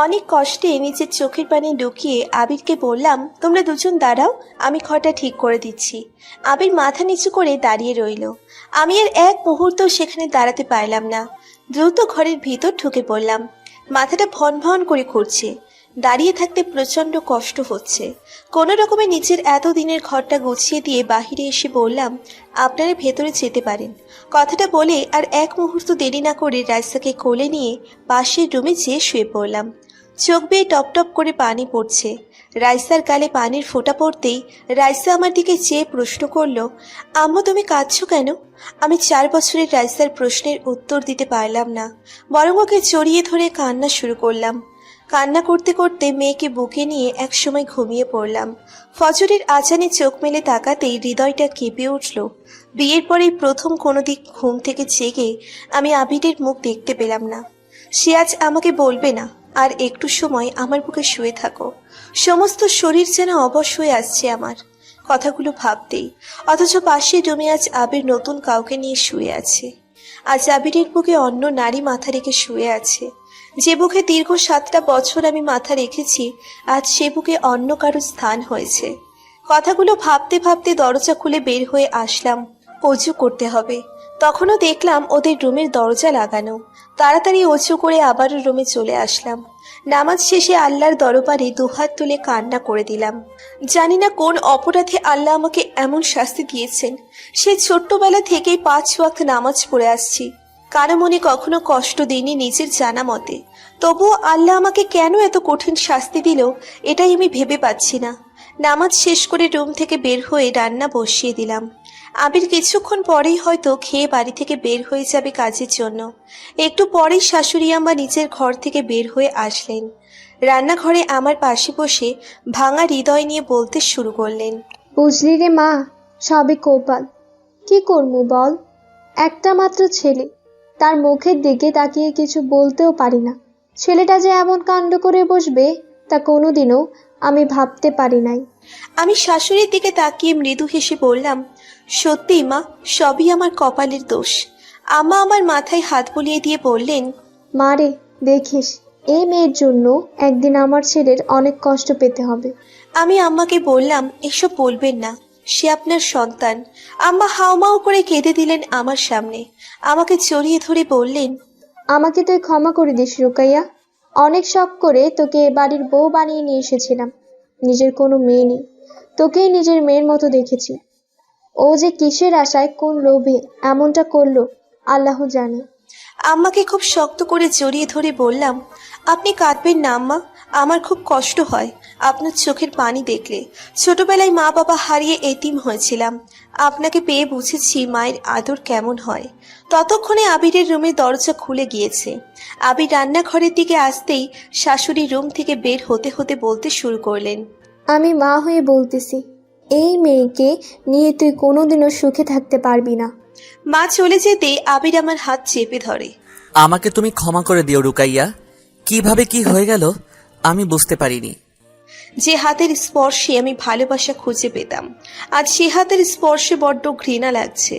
অনেক কষ্টে নিজের চোখের পানি লুকিয়ে আবিরকে বললাম, তোমরা দুজন দাঁড়াও, আমি ঘরটা ঠিক করে দিচ্ছি। আবির মাথা নিচু করে দাঁড়িয়ে রইল। আমি আর এক মুহূর্ত সেখানে দাঁড়াতে পারলাম না। দ্রুত ঘরের ভিতর ঢুকে পড়লাম। মাথাটা ভন ভন করে ঘুরছে। দাঁড়িয়ে থাকতে প্রচন্ড কষ্ট হচ্ছে। কোনো রকমে নিচের এতদিনের ঘরটা গুছিয়ে দিয়ে বাহিরে এসে বললাম, আপনারা ভেতরে যেতে পারেন। কথাটা বলে আর এক মুহূর্ত দেরি না করে রাইসাকে কোলে নিয়ে পাশের রুমে যেয়ে শুয়ে পড়লাম। চোখ বেয়ে টপ টপ করে পানি পড়ছে। রাইসার গালে পানির ফোঁটা পড়তেই রাইসা আমার দিকে চেয়ে প্রশ্ন করলো, আম্মু তুমি কাঁদছো কেন? আমি 4 বছরের রাইসার প্রশ্নের উত্তর দিতে পারলাম না, বরং ওকে জড়িয়ে ধরে কান্না শুরু করলাম। কান্না করতে করতে মেয়েকে বুকে নিয়ে একসময় ঘুমিয়ে পড়লাম। ফজরের আজানে চোখ মেলে তাকাতেই হৃদয়টা কেঁপে উঠল। বিয়ের পরেই প্রথম কোনো দিক ঘুম থেকে জেগে আমি আবিরের মুখ দেখতে পেলাম না। সে আজ আমাকে বলবে না, আর একটু সময় আমার বুকে শুয়ে থাকো। সমস্ত শরীর যেন অবশ হয়ে আসছে আমার কথাগুলো ভাবতেই। অথচ পাশের রুমে আজ আবির নতুন কাউকে নিয়ে শুয়ে আছে। আজ আবিরের বুকে অন্য নারী মাথা রেখে শুয়ে আছে। যে বুকে দীর্ঘ 7টা বছর আমি মাথা রেখেছি, আজ সে বুকে অন্য কারো স্থান হয়েছে। কথাগুলো ভাবতে ভাবতে দরজা খুলে বের হয়ে আসলাম। অজু করতে হবে। তখনও দেখলাম ওদের রুমের দরজা লাগানো। তাড়াতাড়ি অজু করে আবারও রুমে চলে আসলাম। নামাজ শেষে আল্লাহর দরবারে দুহাত তুলে কান্না করে দিলাম। জানি না কোন অপরাধে আল্লাহ আমাকে এমন শাস্তি দিয়েছেন। সেই ছোট্টবেলা থেকেই 5 ওয়াক্ত নামাজ পড়ে আসছি। কারো মনে কখনো কষ্ট দিইনি নিজের জানা মতে। তবুও আল্লাহ আমাকে কেন এত কঠিন শাস্তি দিল, এটাই আমি ভেবে পাচ্ছি না। নামাজ শেষ করে রুম থেকে বের হয়ে রান্না বসিয়ে দিলাম। আবির কিছুক্ষণ পরেই হয়তো খেয়ে বাড়ি থেকে বের হয়ে যাবে কাজের জন্য। একটু পরেই শাশুড়ি আম্মা নিজের ঘর থেকে বের হয়ে আসলেন। রান্নাঘরে আমার পাশে বসে ভাঙা হৃদয় নিয়ে বলতে শুরু করলেন, বুঝলি রে মা, সবই কপাল। কি করবো বল, একটা মাত্র ছেলে, তার মুখের দিকে তাকিয়ে কিছু বলতেও পারি না। ছেলেটা যে এমন কাণ্ড করে বসবে তা কোনোদিনও আমি ভাবতে পারি নাই। আমি শাশুড়ির দিকে তাকিয়ে মৃদু হেসে বললাম, সত্যি মা, সবই আমার কপালের দোষ। আম্মা আমার মাথায় হাত বুলিয়ে দিয়ে বললেন, মা রে, দেখিস এই মেয়ের জন্য একদিন আমার ছেলের অনেক কষ্ট পেতে হবে। আমি আম্মাকে বললাম, এসব বলবেন না, সে আপনার সন্তান। আম্মা হাউমাউ করে কেঁদে দিলেন আমার সামনে। আমাকে জড়িয়ে ধরে বললেন, আমাকে তুই ক্ষমা করে দিস রুকাইয়া। অনেক শখ করে তোকে এ বাড়ির বউ বানিয়ে নিয়ে এসেছিলাম। নিজের কোনো মেয়ে নেই, তোকেই নিজের মেয়ের মতো দেখেছি। ও যে কিসের আশায় কোন লোভে এমনটা করলো আল্লাহ জানে। আম্মাকে খুব শক্ত করে জড়িয়ে ধরে বললাম, আপনি কাঁদবেন না আম্মা, আমার খুব কষ্ট হয় আপনার চোখের পানি দেখলে। ছোটবেলায় মা বাবা হারিয়ে এতিম হয়েছিলাম। আপনাকে পেয়ে বুঝেছি মায়ের আদর কেমন হয়। ততক্ষণে আবিরের রুমের দরজা খুলে গিয়েছে। আবির রান্নাঘরের দিকে আসতেই শাশুড়ি রুম থেকে বের হতে হতে বলতে শুরু করলেন, আমি মা হয়ে বলতেছি, এই মেয়েকে নিয়ে তুই কোনোদিনও সুখে থাকতে পারবি না। মা চলে যেতে আবির আমার হাত চেপে ধরে। আমাকে তুমি ক্ষমা করে দিও রুকাইয়া, কিভাবে কি হয়ে গেল আমি বুঝতে পারিনি। যে হাতের স্পর্শে আমি ভালোবাসা খুঁজে পেতাম, আজ সে হাতের স্পর্শে বড্ড ঘৃণা লাগছে।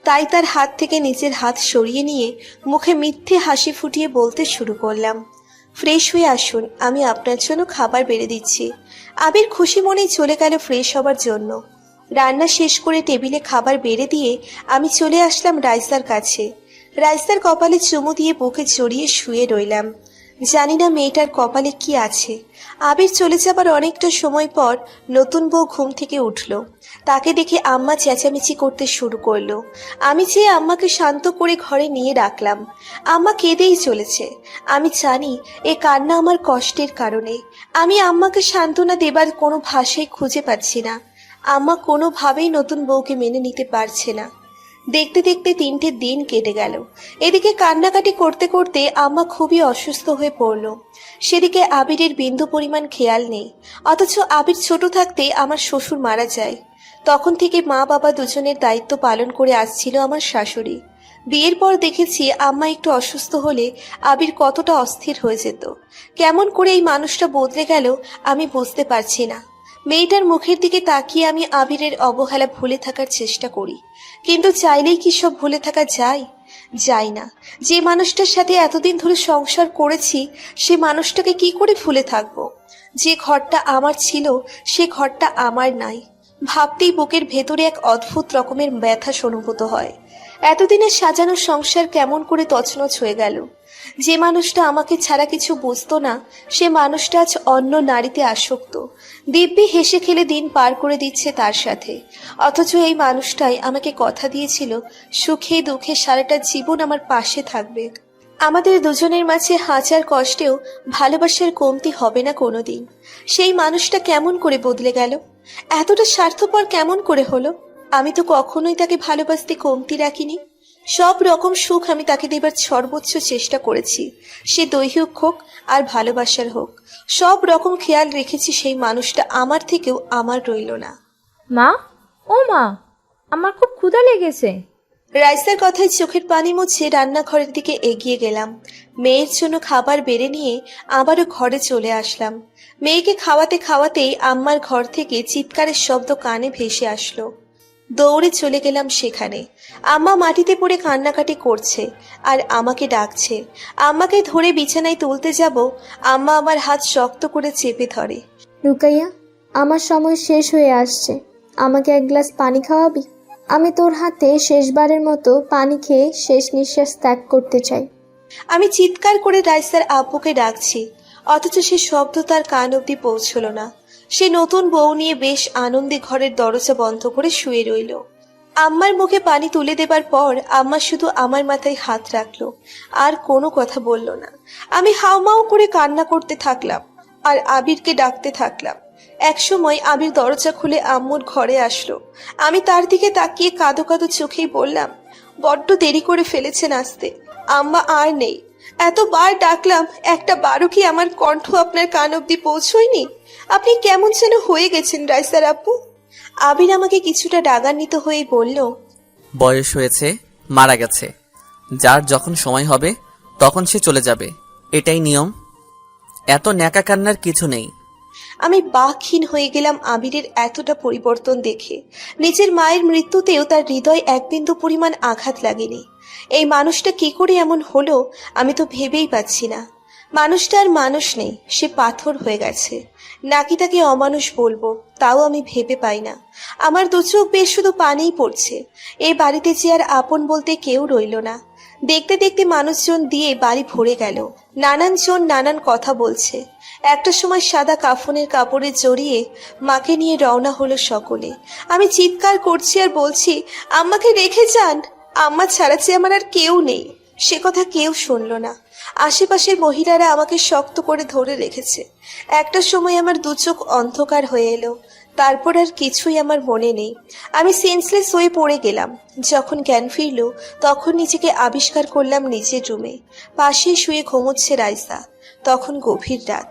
তাই তার হাত থেকে নিজের হাত সরিয়ে নিয়ে মুখে মিথ্যে হাসি ফুটিয়ে বলতে শুরু করলাম, ফ্রেশ হয়ে আসুন, আমি আপনার জন্য খাবার বেড়ে দিচ্ছি। আবির খুশি মনেই চলে গেল ফ্রেশ হবার জন্য। রান্না শেষ করে টেবিলে খাবার বেড়ে দিয়ে আমি চলে আসলাম রাইসার কাছে। রাইসার কপালে চুমু দিয়ে বুকে জড়িয়ে শুয়ে রইলাম। জানি না মেয়েটার কপালে কি আছে। আবির চলে যাবার অনেকটা সময় পর নতুন বউ ঘুম থেকে উঠল। তাকে দেখে আম্মা চেঁচামেচি করতে শুরু করলো। আমি চেয়ে আম্মাকে শান্ত করে ঘরে নিয়ে রাখলাম। আম্মা কেঁদেই চলেছে। আমি জানি এ কান্না আমার কষ্টের কারণে। আমি আম্মাকে সান্ত্বনা দেবার কোনো ভাষাই খুঁজে পাচ্ছি না। আম্মা কোনোভাবেই নতুন বউকে মেনে নিতে পারছে না। দেখতে দেখতে 3টে দিন কেটে গেল। এদিকে কান্নাকাটি করতে করতে আম্মা খুবই অসুস্থ হয়ে পড়ল। সেদিকে আবিরের বিন্দু পরিমাণ খেয়াল নেই। অথচ আবির ছোট থাকতে আমার শ্বশুর মারা যায়। তখন থেকে মা বাবা দুজনের দায়িত্ব পালন করে আসছিল আমার শাশুড়ি। বিয়ের পর দেখেছি আম্মা একটু অসুস্থ হলে আবির কতটা অস্থির হয়ে যেত। কেমন করে এই মানুষটা বদলে গেল আমি বুঝতে পারছি না। মেয়েটার মুখের দিকে তাকিয়ে আমি আবিরের অবহেলা ভুলে থাকার চেষ্টা করি, কিন্তু চাইলেই কি সব ভুলে থাকা যায়? যাই না। যে মানুষটার সাথে এতদিন ধরে সংসার করেছি সে মানুষটাকে কি করে ভুলে থাকবো? যে ঘরটা আমার ছিল সে ঘরটা আমার নাই। ভাবতেই বুকের ভেতরে এক অদ্ভুত রকমের ব্যথা অনুভূত হয়। এতদিনের সাজানো সংসার কেমন করে তছনছ হয়ে গেল। যে মানুষটা আমাকে ছাড়া কিছু বুঝতো না সে মানুষটা আজ অন্য নারীতে আসক্ত। দিব্যি হেসে খেলে দিন পার করে দিচ্ছে তার সাথে। অথচ এই মানুষটাই আমাকে কথা দিয়েছিল সুখে দুঃখে সারাটা জীবন আমার পাশে থাকবে। আমাদের দুজনের মাঝে হাজার কষ্টেও ভালোবাসার কমতি হবে না কোনোদিন। সেই মানুষটা কেমন করে বদলে গেল? এতটা স্বার্থপর কেমন করে হলো? আমি তো কখনোই তাকে ভালোবাসতে কমতি রাখিনি। সব রকম সুখ আমি তাকে দেবার সর্বোচ্চ চেষ্টা করেছি। সে দৈহিক হোক আর ভালোবাসার হোক, সব রকম খেয়াল রেখেছি। সেই মানুষটা আমার থেকেও আমার রইল না। মা, ও মা, আমার খুব ক্ষুধা লেগেছে। রাইসার কথায় চোখের পানি মুছে রান্নাঘরের দিকে এগিয়ে গেলাম। মেয়ের জন্য খাবার বেড়ে নিয়ে আবারও ঘরে চলে আসলাম। মেয়েকে খাওয়াতে খাওয়াতেই আম্মার ঘর থেকে চিৎকারের শব্দ কানে ভেসে আসলো। দৌড়ে চলে গেলাম সেখানে। আম্মা মাটিতে পড়ে কান্নাকাটি করছে আর আমাকে ডাকছে। আম্মাকে ধরে বিছানায় তুলতে যাব, আম্মা আমার হাত শক্ত করে চেপে ধরে। রুকাইয়া, আমার সময় শেষ হয়ে আসছে, আমাকে এক গ্লাস পানি খাওয়াবি? আমি তোর হাতে শেষবারের মতো পানি খেয়ে শেষ নিঃশ্বাস ত্যাগ করতে চাই। আমি চিৎকার করে রাইসার আব্বুকে ডাকছি, অথচ সে শব্দ তার কান অব্দি পৌঁছল না। সে নতুন বউ নিয়ে বেশ আনন্দে ঘরের দরজা বন্ধ করে শুয়ে রইল। আম্মার মুখে পানি তুলে দেবার পর আম্মা শুধু আমার মাথায় হাত রাখলো, আর কোনো কথা বলল না। আমি হাউমাউ করে কান্না করতে থাকলাম আর আবিরকে ডাকতে থাকলাম। একসময় আবির দরজা খুলে আম্মুর ঘরে আসলো। আমি তার দিকে তাকিয়ে কাঁদো কাঁদো চোখেই বললাম, বড্ড দেরি করে ফেলেছেন আসতে, আম্মা আর নেই। এতবার ডাকলাম, একটা বারও কি আমার কণ্ঠ আপনার কান অব্দি পৌঁছয়নি? আপনি কেমন যেন হয়ে গেছেন রাইসার আব্বু। আবির আমাকে কিছুটা রাগান্বিত হয়ে বলল, বয়স হয়েছে, মারা গেছে। যার যখন সময় হবে তখন সে চলে যাবে, এটাই নিয়ম। এত ন্যাকা কান্নার কিছু নেই। আমি বাকহীন হয়ে গেলাম আবিরের এতটা পরিবর্তন দেখে। নিজের মায়ের মৃত্যুতেও তার হৃদয় এক বিন্দু পরিমাণ আঘাত লাগেনি। এই মানুষটা কি করে এমন হলো আমি তো ভেবেই পাচ্ছি না। মানুষটা আর মানুষ নেই, সে পাথর হয়ে গেছে। নাকি তাকে অমানুষ বলবো তাও আমি ভেবে পাই না। আমার দু চোখ বেশ শুধু পানিই পড়ছে। এই বাড়িতে যে আর আপন বলতে কেউ রইল না। দেখতে দেখতে মানুষজন দিয়ে বাড়ি ভরে গেল। নানান জন নানান কথা বলছে। একটা সময় সাদা কাফনের কাপড়ে জড়িয়ে মাকে নিয়ে রওনা হলো সকলে। আমি চিৎকার করছি আর বলছি, আম্মাকে রেখে যান, আম্মা ছাড়া যে আমার আর কেউ নেই। সে কথা কেউ শুনলো না। আশেপাশের মহিলারা আমাকে শক্ত করে ধরে রেখেছে। একটা সময় আমার দু চোখ অন্ধকার হয়ে এলো। তারপর আর কিছুই আমার মনে নেই। আমি সেন্সলেস হয়ে পড়ে গেলাম। যখন জ্ঞান ফিরল তখন নিজেকে আবিষ্কার করলাম নিজের রুমে। পাশেই শুয়ে ঘুমোচ্ছে রাইসা। তখন গভীর রাত।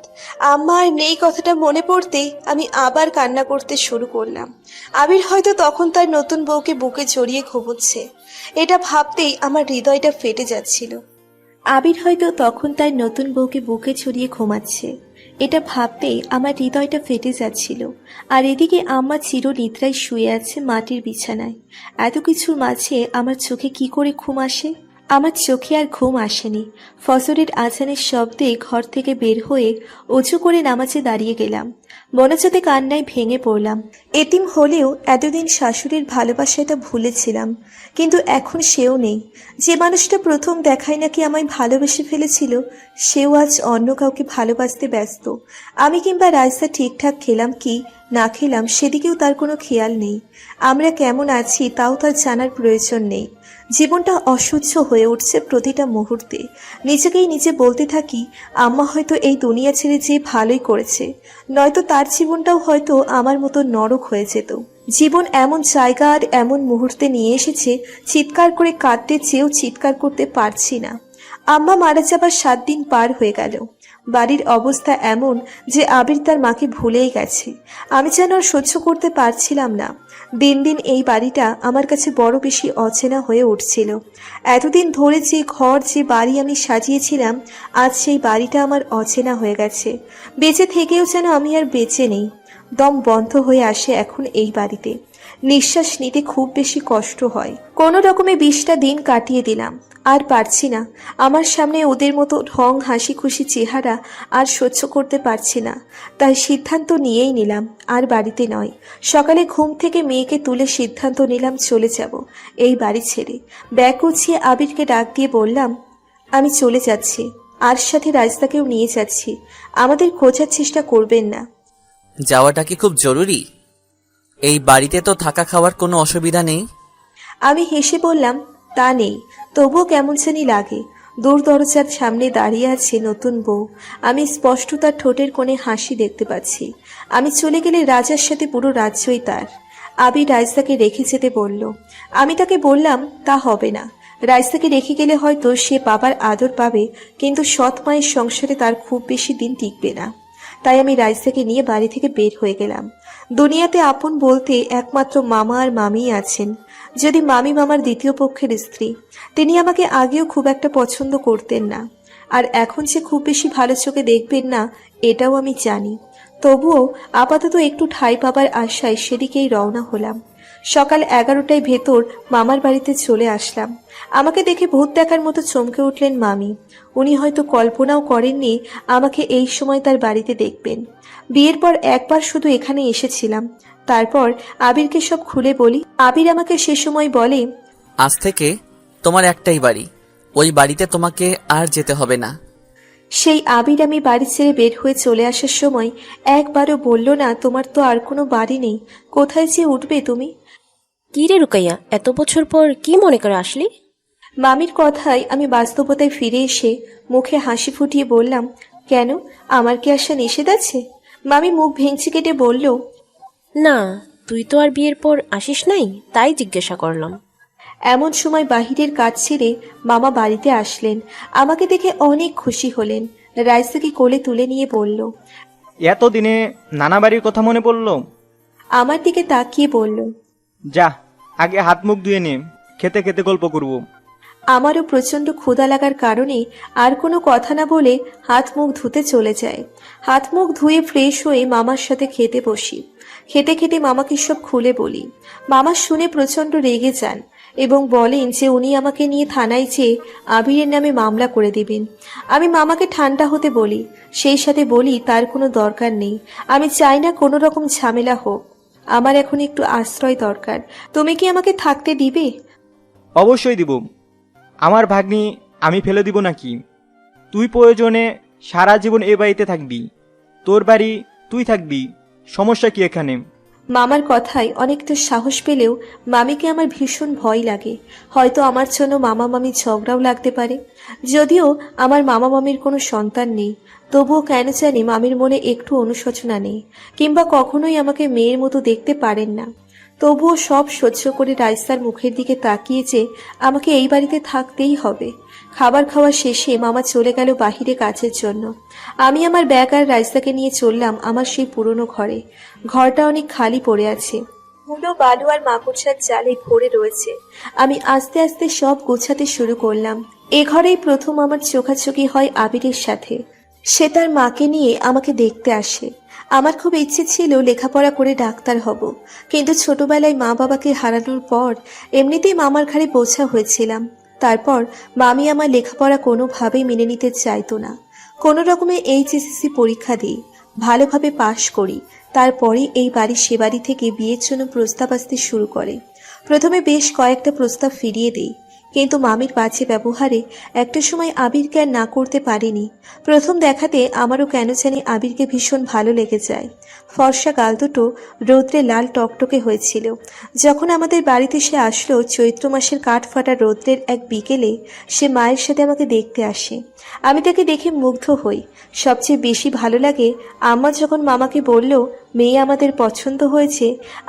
আম্মা আর নেই কথাটা মনে পড়তেই আমি আবার কান্না করতে শুরু করলাম। আবির হয়তো তখন তার নতুন বউকে বুকে জড়িয়ে ঘুমোচ্ছে। এটা ভাবতেই আমার হৃদয়টা ফেটে যাচ্ছিল। আবির হয়তো তখন তার নতুন বউকে বুকে ছড়িয়ে ঘুমাচ্ছে, এটা ভাবতেই আমার হৃদয়টা ফেটে যাচ্ছিল। আর এদিকে আম্মা চিরনিদ্রায় শুয়ে আছে মাটির বিছানায়। এত কিছুর মাঝে আমার চোখে কি করে ঘুম আসে? আমার চোখে আর ঘুম আসেনি। ফজরের আজানের শব্দে ঘর থেকে বের হয়ে উঁচু করে নামাজে দাঁড়িয়ে গেলাম। মনোজাতে কান্নায় ভেঙে পড়লাম। এতিম হলেও এতদিন শাশুড়ির ভালোবাসাটা ভুলেছিলাম, কিন্তু এখন সেও নেই। যে মানুষটা প্রথম দেখায় নাকি আমায় ভালোবেসে ফেলেছিল সেও আজ অন্য কাউকে ভালোবাসতে ব্যস্ত। আমি কিংবা রাইসা ঠিকঠাক খেলাম কি না খেলাম সেদিকেও তার কোনো খেয়াল নেই। আমরা কেমন আছি তাও তার জানার প্রয়োজন নেই। জীবনটা অসহ্য হয়ে উঠছে প্রতিটা মুহূর্তে। নিজেকেই নিজে বলতে থাকি, আম্মা হয়তো এই দুনিয়া ছেড়ে যে ভালোই করেছে, নয়তো তার জীবনটাও হয়তো আমার মতো নরক হয়ে যেত। জীবন এমন জায়গা আর এমন মুহূর্তে নিয়ে এসেছে চিৎকার করে কাঁদতে চেয়েও চিৎকার করতে পারছি না। আম্মা মারা যাবার 7 দিন পার হয়ে গেল। বাড়ির অবস্থা এমন যে আবির তার মাকে ভুলেই গেছে। আমি যেন আর সহ্য করতে পারছিলাম না। দিন দিন এই বাড়িটা আমার কাছে বড় বেশি অচেনা হয়ে উঠছিল। এতদিন ধরে যে ঘর যে বাড়ি আমি সাজিয়েছিলাম, আজ সেই বাড়িটা আমার অচেনা হয়ে গেছে। বেঁচে থেকেও যেন আমি আর বেঁচে নেই। দম বন্ধ হয়ে আসে এখন এই বাড়িতে। নিঃশ্বাস নিতে খুব বেশি কষ্ট হয়। কোনো রকমে 20টা দিন কাটিয়ে দিলাম। আর পারছি না, আমার সামনে ওদের মতো ঢং হাসি খুশি চেহারা আর সহ্য করতে পারছি না। তাই সিদ্ধান্ত নিয়েই নিলাম, আর বাড়িতে নয়। সকালে ঘুম থেকে মেয়েকে তুলে সিদ্ধান্ত নিলাম চলে যাব এই বাড়ি ছেড়ে। ব্যাগ গুছিয়ে আবিরকে ডাক দিয়ে বললাম, আমি চলে যাচ্ছি, আর সাথে রাজদাকেও নিয়ে যাচ্ছি। আমাদের খোঁজার চেষ্টা করবেন না। যাওয়াটা কি খুব জরুরি? এই বাড়িতে তো থাকা খাওয়ার কোনো অসুবিধা নেই। আমি হেসে বললাম, তা নেই, তবুও কেমন জানি লাগে। দূর দরজার সামনে দাঁড়িয়ে আছে নতুন বউ। আমি স্পষ্ট তার ঠোঁটের কোণে হাসি দেখতে পাচ্ছি। আমি চলে গেলে রাজার সাথে পুরো রাজ্যই তার। আবির রাইসাকে রেখে যেতে বলল। আমি তাকে বললাম, তা হবে না। রাইসাকে রেখে গেলে হয়তো সে বাবার আদর পাবে, কিন্তু সৎ মায়ের সংসারে তার খুব বেশি দিন টিকবে না। তাই আমি রাইসাকে নিয়ে বাড়ি থেকে বের হয়ে গেলাম। দুনিয়াতে আপন বলতে একমাত্র মামা আর মামিই আছেন। যদি মামি মামার দ্বিতীয় পক্ষের স্ত্রী। তিনি আমাকে আগেও খুব একটা পছন্দ করতেন না, আর এখন যে খুব বেশি ভালো চোখে দেখবেন না এটাও আমি জানি। তবুও আপাতত একটু ঠাঁই পাবার আশায় সেদিকেই রওনা হলাম। সকাল 11টায় ভেতর মামার বাড়িতে চলে আসলাম। আমাকে দেখে ভূত দেখার মতো চমকে উঠলেন মামি। উনি হয়তো কল্পনাও করেননি আমাকে এই সময় তার বাড়িতে দেখবেন। বিয়ের পর একবার শুধু এখানে এসেছিলাম। তারপর আবিরকে সব খুলে বলি। আবির আমাকে সে সময় বলে, আজ থেকে তোমার একটাই বাড়ি, ওই বাড়িতে তোমাকে আর যেতে হবে না। সেই আবির আমি বাড়ি ছেড়ে বের হয়ে চলে আসার সময় একবারও বলল না, তোমার তো আর কোনো বাড়ি নেই, কোথায় যে উঠবে তুমি। কি রে রুকাইয়া, এত বছর পর কি মনে করে আসলি? মামির কথায় আমি বাস্তবতায় ফিরে এসে মুখে হাসি ফুটিয়ে বললাম, কেন, আমার কি আসা নিষেধ আছে? মামি মুখ ভেঙচি কেটে বলল, না, তুই তো আর বিয়ের পর আসিস নাই, তাই জিজ্ঞাসা করলাম। এমন সময় বাহিরের কাজ ছেড়ে মামা বাড়িতে আসলেন। আমাকে দেখে অনেক খুশি হলেন। রাইসাকে কোলে তুলে নিয়ে বলল, এতদিনে নানা বাড়ির কথা মনে পড়ল? আমার দিকে তাকিয়ে বলল, যা, আগে হাত মুখ ধুয়ে নে, খেতে খেতে গল্প করব। আমারও প্রচণ্ড ক্ষুধা লাগার কারণে আর কোনো কথা না বলে হাত মুখ ধুতে চলে যায়। হাত মুখ ধুয়ে ফ্রেশ হয়ে মামার সাথে খেতে বসি। খেতে খেতে মামাকে সব খুলে বলি। মামা শুনে প্রচণ্ড রেগে যান এবং বলেন যে উনি আমাকে নিয়ে থানায় যেয়ে আবিরের নামে মামলা করে দিবেন। আমি মামাকে ঠান্ডা হতে বলি, সেই সাথে বলি তার কোনো দরকার নেই। আমি চাই না কোনো রকম ঝামেলা হোক। আমার এখন একটু আশ্রয় দরকার। তুমি কি আমাকে থাকতে দিবে? অবশ্যই দিব। আমার ভাগ্নি আমি ফেলে দিব নাকি? তুই প্রয়োজনে সারা জীবন এ বাড়িতে থাকবি, তোর বাড়ি তুই থাকবি, সমস্যা কি এখানে? মামার কথায় অনেকটা সাহস পেলেও মামিকে আমার ভীষণ ভয় লাগে। হয়তো আমার জন্য মামা মামি ঝগড়াও লাগতে পারে। যদিও আমার মামা মামির কোনো সন্তান নেই, তবুও কেন জানি মামির মনে একটু অনুশোচনা নেই, কিংবা কখনোই আমাকে মেয়ের মতো দেখতে পারেন না। তবুও সব সহ্য করে রাইসার মুখের দিকে তাকিয়ে যে আমাকে এই বাড়িতে থাকতেই হবে। খাবার খাওয়া শেষে মামা চলে গেল বাহিরে কাজের জন্য। আমি আমার ব্যাগ আর রাইসাকে নিয়ে চললাম আমার সেই পুরনো ঘরে। ঘরটা অনেক খালি পড়ে আছে, ধুলো বালু আর মাকড়সার জালে ভরে রয়েছে। আমি আস্তে আস্তে সব গোছাতে শুরু করলাম। এ ঘরেই প্রথম আমার চোখাচোখি হয় আবিরের সাথে। সে তার মাকে নিয়ে আমাকে দেখতে আসে। আমার খুব ইচ্ছে ছিল লেখাপড়া করে ডাক্তার হব, কিন্তু ছোটবেলায় মা বাবাকে হারানোর পর এমনিতেই মামার ঘাড়ে বোঝা হয়েছিলাম। তারপর মামি আমার লেখাপড়া কোনোভাবেই মেনে নিতে চাইতো না। কোনো রকমে এইচএসসি পরীক্ষা দিই, ভালোভাবে পাশ করি। তারপরে এই বাড়ি সে বাড়ি থেকে বিয়ের জন্য প্রস্তাব আসতে শুরু করে। প্রথমে বেশ কয়েকটা প্রস্তাব ফিরিয়ে দেই, কিন্তু মামির বাজে ব্যবহারে একটা সময় আবিরকে আর না করতে পারিনি। প্রথম দেখাতে আমারও কেন জানি আবিরকে ভীষণ ভালো লেগে যায়। ফর্সা গাল দুটো রৌদ্রে লাল টকটকে হয়েছিল। যখন আমাদের বাড়িতে সে আসলো চৈত্র মাসের কাঠ ফাটা রৌদ্রের এক বিকেলে, সে মায়ের সাথে আমাকে দেখতে আসে। আমি তাকে দেখে মুগ্ধ হই। সবচেয়ে বেশি ভালো লাগে আম্মা যখন মামাকে বলল, মেয়ে আমাদের পছন্দ হয়েছে,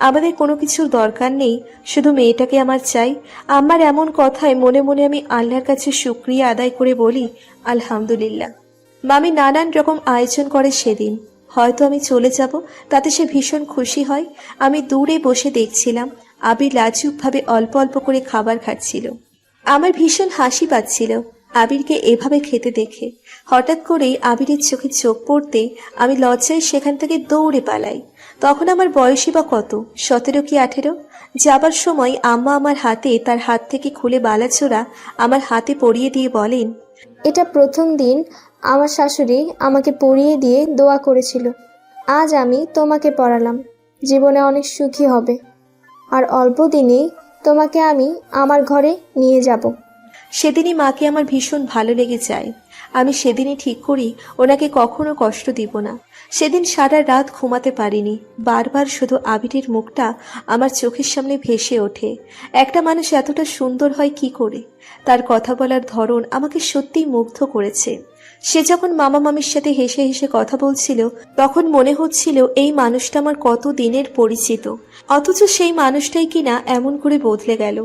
আমাদের কোনো কিছুর দরকার নেই, শুধু মেয়েটাকে আমার চাই। আমার এমন কথায় মনে মনে আমি আল্লাহর কাছে শুকরিয়া আদায় করে বলি, আলহামদুলিল্লাহ। মামি নানান রকম আয়োজন করে সেদিন। হয়তো আমি চলে যাব, তাতে সে ভীষণ খুশি হয়। আমি দূরে বসে দেখছিলাম আবির লাজুকভাবে অল্প অল্প করে খাবার খাচ্ছিল। আমার ভীষণ হাসি পাচ্ছিল আবিরকে এভাবে খেতে দেখে। হঠাৎ করেই আবিরের চোখে চোখ পড়তেই আমি লজ্জায় সেখান থেকে দৌড়ে পালাই। তখন আমার বয়সই বা কত, 17 কি 18। যাবার সময় আম্মা আমার হাতে তার হাত থেকে খুলে বালাচোরা আমার হাতে পরিয়ে দিয়ে বলেন, এটা প্রথম দিন আমার শাশুড়ি আমাকে পরিয়ে দিয়ে দোয়া করেছিল। আজ আমি তোমাকে পরালাম, জীবনে অনেক সুখী হবে। আর অল্প দিনেই তোমাকে আমি আমার ঘরে নিয়ে যাব। সেদিনই মাকে আমার ভীষণ ভালো লেগে যায়। আমি সেদিনই ঠিক করি ওনাকে কখনো কষ্ট দিব না। সেদিন সারা রাত ঘুমাতে পারিনি। বারবার শুধু আবিরের মুখটা আমার চোখের সামনে ভেসে ওঠে। একটা মানুষ এতটা সুন্দর হয় কি করে? তার কথা বলার ধরন আমাকে সত্যিই মুগ্ধ করেছে। সে যখন মামা মামির সাথে হেসে হেসে কথা বলছিল, তখন মনে হচ্ছিল এই মানুষটা আমার কত দিনের পরিচিত, অথচ সেই মানুষটাই কিনা এমন করে বদলে গেল।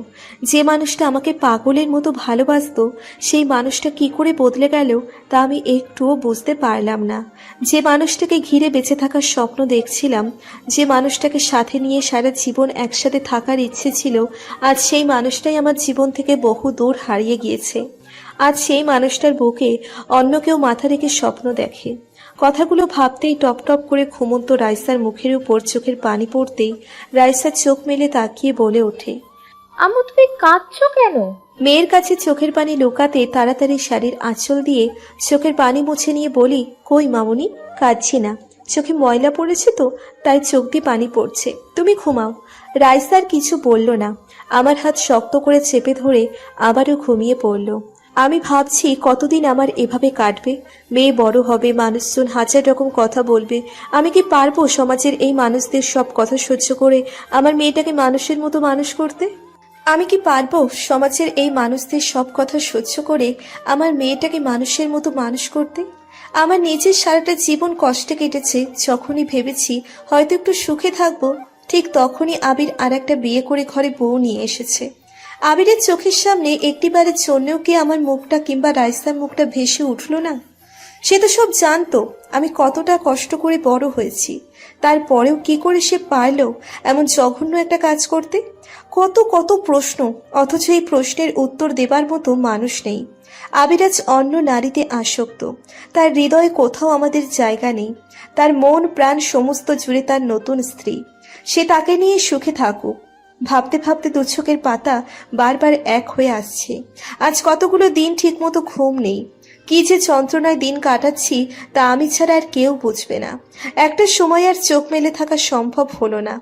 যে মানুষটা আমাকে পাগলের মতো ভালোবাসতো, সেই মানুষটা কি করে বদলে গেল তা আমি একটুও বুঝতে পারলাম না। যে মানুষটাকে ঘিরে বেঁচে থাকার স্বপ্ন দেখছিলাম, যে মানুষটাকে সাথে নিয়ে সারা জীবন একসাথে থাকার ইচ্ছে ছিল, আজ সেই মানুষটাই আমার জীবন থেকে বহু দূর হারিয়ে গিয়েছে। আজ সেই মানুষটার বুকে অন্য কেউ মাথা রেখে স্বপ্ন দেখে। কথাগুলো ভাবতেই টপ টপ করে ঘুমন্ত রাইসার মুখের উপর চোখের পানি পড়তেই রাইসা চোখ মেলে তাকিয়ে বলে ওঠে, আম্মু তুমি কাঁদছো কেন? মেয়ের কাছে চোখের পানি লুকাতে তাড়াতাড়ি শাড়ির আঁচল দিয়ে চোখের পানি মুছে নিয়ে বলি, কই মামুনি, কাঁদছি না, চোখে ময়লা পড়েছে তো তাই চোখ দিয়ে পানি পড়ছে, তুমি ঘুমাও। রাইসার কিছু বলল না, আমার হাত শক্ত করে চেপে ধরে আবারও ঘুমিয়ে পড়ল। আমি ভাবছি কতদিন আমার এভাবে কাটবে। মেয়ে বড় হবে, মানুষজন হাজার রকম কথা বলবে, আমি কি পারবো সমাজের এই মানুষদের সব কথা সহ্য করে আমার মেয়েটাকে মানুষের মতো মানুষ করতে? আমি কি পারবো সমাজের এই মানুষদের সব কথা সহ্য করে আমার মেয়েটাকে মানুষের মতো মানুষ করতে? আমার নিজের সারাটা জীবন কষ্টে কেটেছে। যখনই ভেবেছি হয়তো একটু সুখে থাকবো, ঠিক তখনই আবির আর একটা বিয়ে করে ঘরে বউ নিয়ে এসেছে। আবিরের চোখের সামনে একটিবারের জন্যও কি আমার মুখটা কিংবা রাইসার মুখটা ভেসে উঠল না? সে তো সব জানতো আমি কতটা কষ্ট করে বড় হয়েছি, তারপরেও কি করে সে পারল এমন জঘন্য একটা কাজ করতে? কত কত প্রশ্ন, অথচ এই প্রশ্নের উত্তর দেবার মতো মানুষ নেই। আবির আজ অন্য নারীতে আসক্ত, তার হৃদয়ে কোথাও আমাদের জায়গা নেই। তার মন প্রাণ সমস্ত জুড়ে তার নতুন স্ত্রী, সে তাকে নিয়ে সুখে থাকুক। ভাবতে ভাবতে দু চোখের পাতা বারবার এক হয়ে আসছে। আজ কতগুলো দিন ঠিকমতো ঘুম নেই। কি যে যন্ত্রণায় দিন কাটাচ্ছি তা আমি ছাড়া আর কেউ বুঝবে না। একটা সময় আর চোখ মেলে থাকা সম্ভব হলো না।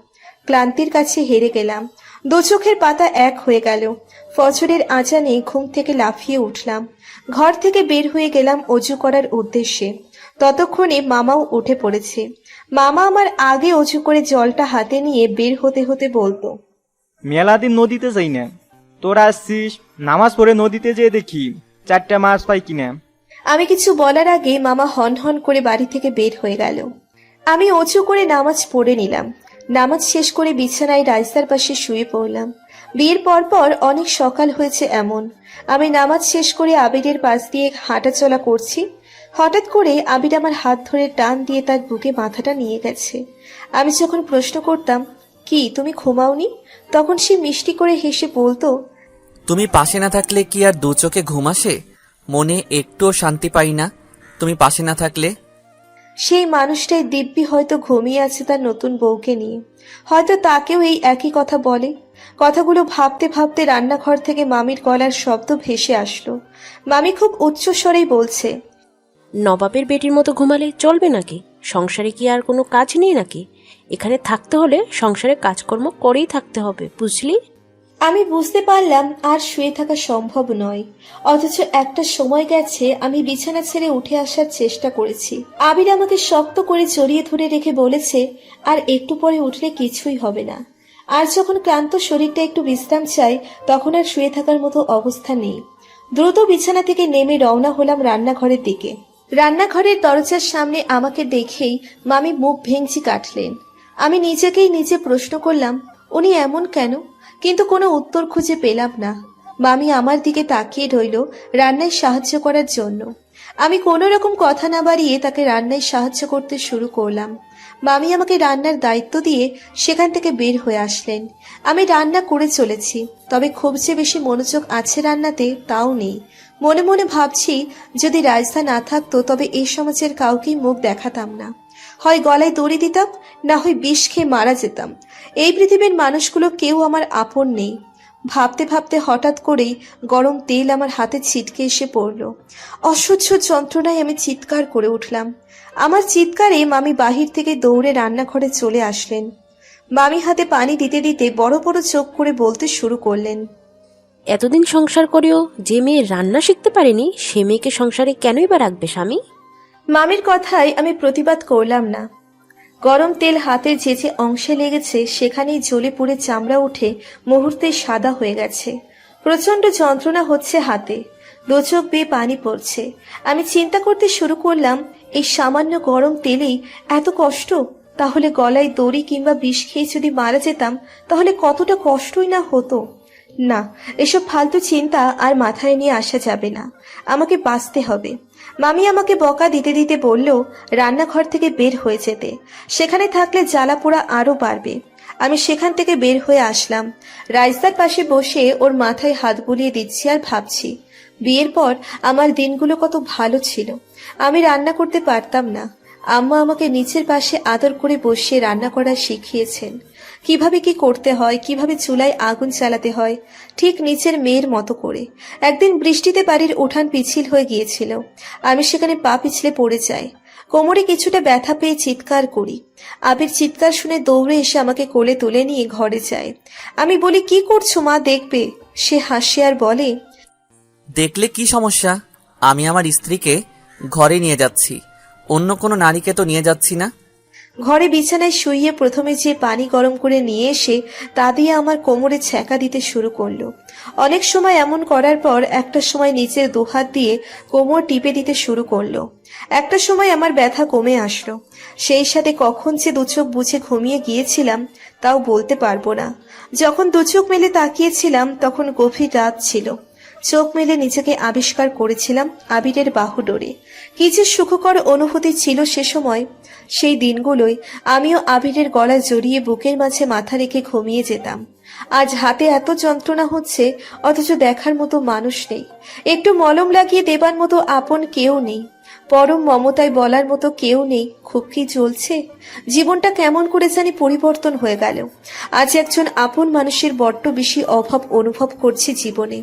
ক্লান্তির কাছে হেরে গেলাম। দু চোখের পাতা এক হয়ে গেল। ফজরের আজানে ঘুম থেকে লাফিয়ে উঠলাম। ঘর থেকে বের হয়ে গেলাম অজু করার উদ্দেশ্যে। ততক্ষণে মামাও উঠে পড়েছে। মামা আমার আগে অজু করে জলটা হাতে নিয়ে বের হতে হতে বলতো, মেলাদিন নদীতে যাই না, তোরা আসছিস, নামাজ পড়ে নদীতে যেয়ে দেখি 4টা মাছ পাই কিনা। আমি কিছু বলার আগে মামা হন হন করে বাড়ি থেকে বের হয়ে গেল। আমি অজু করে নামাজ পড়ে নিলাম। নামাজ শেষ করে বিছানায় রাইসার পাশে শুয়ে পড়লাম। বিয়ের পর অনেক সকাল হয়েছে এমন। আমি নামাজ শেষ করে আবিরের পাশ দিয়ে হাঁটাচলা করছি। হঠাৎ করে আবির আমার হাত ধরে টান দিয়ে তার বুকে মাথাটা নিয়ে গেছে। আমি যখন প্রশ্ন করতাম, কি তুমি ঘুমাওনি, তখন সে মিষ্টি করে হেসে বলতো, তুমি পাশে না থাকলে কি আর দু চোখে ঘুম আসে? মনে একটুও শান্তি পাই না তুমি পাশে না থাকলে। সেই মানুষটাই দিব্যি হয়তো ঘুমিয়ে আছে তার নতুন বউকে নিয়ে। হয়তো তাকেও এই একই কথা বলে। কথাগুলো ভাবতে ভাবতে রান্নাঘর থেকে মামির গলার শব্দ ভেসে আসলো। মামি খুব উচ্চ স্বরেই বলছে, নবাবের বেটির মতো ঘুমালে চলবে নাকি? সংসারে কি আর কোনো কাজ নেই নাকি? এখানে থাকতে হলে সংসারে কাজকর্ম করেই থাকতে হবে, বুঝলি? আমি বুঝতে পারলাম আর শুয়ে থাকা সম্ভব নয়। অথচ একটা সময় গেছে আমি বিছানা ছেড়ে উঠে আসার চেষ্টা করেছি। আবির আমাকে শক্ত করে জড়িয়ে ধরে রেখে বলেছে, আর একটু পরে উঠলে কিছুই হবে না। আর যখন ক্লান্ত শরীরটা একটু বিশ্রাম চাই, তখন আর শুয়ে থাকার মতো অবস্থা নেই। দ্রুত বিছানা থেকে নেমে রওনা হলাম রান্নাঘরের দিকে। রান্নাঘরের দরজার সামনে আমাকে দেখেই মামি মুখ ভেঙচি কাটলেন। আমি নিজেকেই নিজে প্রশ্ন করলাম, উনি এমন কেন? কিন্তু কোনো উত্তর খুঁজে পেলাম না। মামি আমার দিকে তাকিয়ে রইল রান্নায় সাহায্য করার জন্য। আমি কোনো রকম কথা না বাড়িয়ে তাকে রান্নায় সাহায্য করতে শুরু করলাম। মামি আমাকে রান্নার দায়িত্ব দিয়ে সেখান থেকে বের হয়ে আসলেন। আমি রান্না করে চলেছি, তবে খুব যে বেশি মনোযোগ আছে রান্নাতে তাও নেই। মনে মনে ভাবছি, যদি রাইসা না থাকতো তবে এই সমাজের কাউকেই মুখ দেখাতাম না। হয় গলায় দড়ি দিতাম, না হয় বিষ খেয়ে মারা যেতাম। এই পৃথিবীর মানুষগুলো কেউ আমার আপন নেই। ভাবতে ভাবতে হঠাৎ করেই গরম তেল আমার হাতে ছিটকে এসে পড়ল। অসহ্য যন্ত্রণায় আমি চিৎকার করে উঠলাম। আমার চিৎকারে মামি বাহির থেকে দৌড়ে রান্নাঘরে চলে আসলেন। মামি হাতে পানি দিতে দিতে বড় বড় চোখ করে বলতে শুরু করলেন, এতদিন সংসার করেও যে মেয়ে রান্না শিখতে পারেনি সে মেয়েকে সংসারে কেনই বা রাখবে স্বামী? মামির কথায় আমি প্রতিবাদ করলাম না। গরম তেল হাতের যে যে অংশে লেগেছে সেখানেই জ্বলে পুড়ে চামড়া উঠে মুহূর্তে সাদা হয়ে গেছে। প্রচন্ড যন্ত্রণা হচ্ছে হাতে, দু চোখ বেয়ে পানি পড়ছে। আমি চিন্তা করতে শুরু করলাম, এই সামান্য গরম তেলেই এত কষ্ট, তাহলে গলায় দড়ি কিংবা বিষ খেয়ে যদি মারা যেতাম তাহলে কতটা কষ্টই না হতো। না, এসব ফালতু চিন্তা আর মাথায় নিয়ে আসা যাবে না, আমাকে বাঁচতে হবে। মামি আমাকে বকা দিতে দিতে বলল রান্নাঘর থেকে বের হয়ে যেতে, সেখানে থাকলে জ্বালা পোড়া আরো বাড়বে। আমি সেখান থেকে বের হয়ে আসলাম। রাইসদার পাশে বসে ওর মাথায় হাত বুলিয়ে দিচ্ছি আর ভাবছি, বিয়ের পর আমার দিনগুলো কত ভালো ছিল। আমি রান্না করতে পারতাম না, আম্মা আমাকে নিচের পাশে আদর করে বসিয়ে রান্না করা শিখিয়েছেন। কিভাবে কি করতে হয়, কিভাবে চুলায় আগুন জ্বালাতে হয়, ঠিক নিচের মেয়ের মতো করে। একদিন বৃষ্টিতে বাড়ির উঠান পিছিল হয়ে গিয়েছিল, আমি সেখানে পা পিছলে পড়ে যাই। কোমরে কিছুটা ব্যথা পেয়ে চিৎকার করি। আবির চিৎকার শুনে দৌড়ে এসে আমাকে কোলে তুলে নিয়ে ঘরে যায়। আমি বলি, কি করছো মা, দেখবে? সে হাসে আর বলে, দেখলে কি সমস্যা? আমি আমার স্ত্রীকে ঘরে নিয়ে যাচ্ছি, অন্য কোনো নারীকে তো নিয়ে যাচ্ছি না। ঘরে বিছানায় শুইয়ে প্রথমে যে পানি গরম করে নিয়ে এসে তা দিয়ে আমার কোমরে ছ্যাঁকা দিতে শুরু করলো। অনেক সময় এমন করার পর একটা সময় নিচের দুহাত দিয়ে কোমর টিপে দিতে শুরু করলো। একটা সময় আমার ব্যথা কমে আসলো। সেই সাথে কখন যে দুচোখ বুঝে ঘুমিয়ে গিয়েছিলাম তাও বলতে পারবো না। যখন দুচোখ মেলে তাকিয়েছিলাম তখন গভীর রাত ছিল। চোখ মেলে নিজেকে আবিষ্কার করেছিলাম আবিরের বাহুডোরে। কি যে সুখকর অনুভূতি ছিল সে সময়। সেই দিনগুলোই আমিও আবিরের গলা জড়িয়ে বুকের মাঝে মাথা রেখে ঘুমিয়ে যেতাম। আজ হাতে এত যন্ত্রণা হচ্ছে, অথচ দেখার মতো মানুষ নেই, একটু মলম লাগিয়ে দেবার মতো আপন কেউ নেই, পরম মমতায় বলার মতো কেউ নেই। খুব কি চলছে জীবনটা, কেমন করে জানি পরিবর্তন হয়ে গেল। আজ একজন আপন মানুষের বড্ড বেশি অভাব অনুভব করছি জীবনে।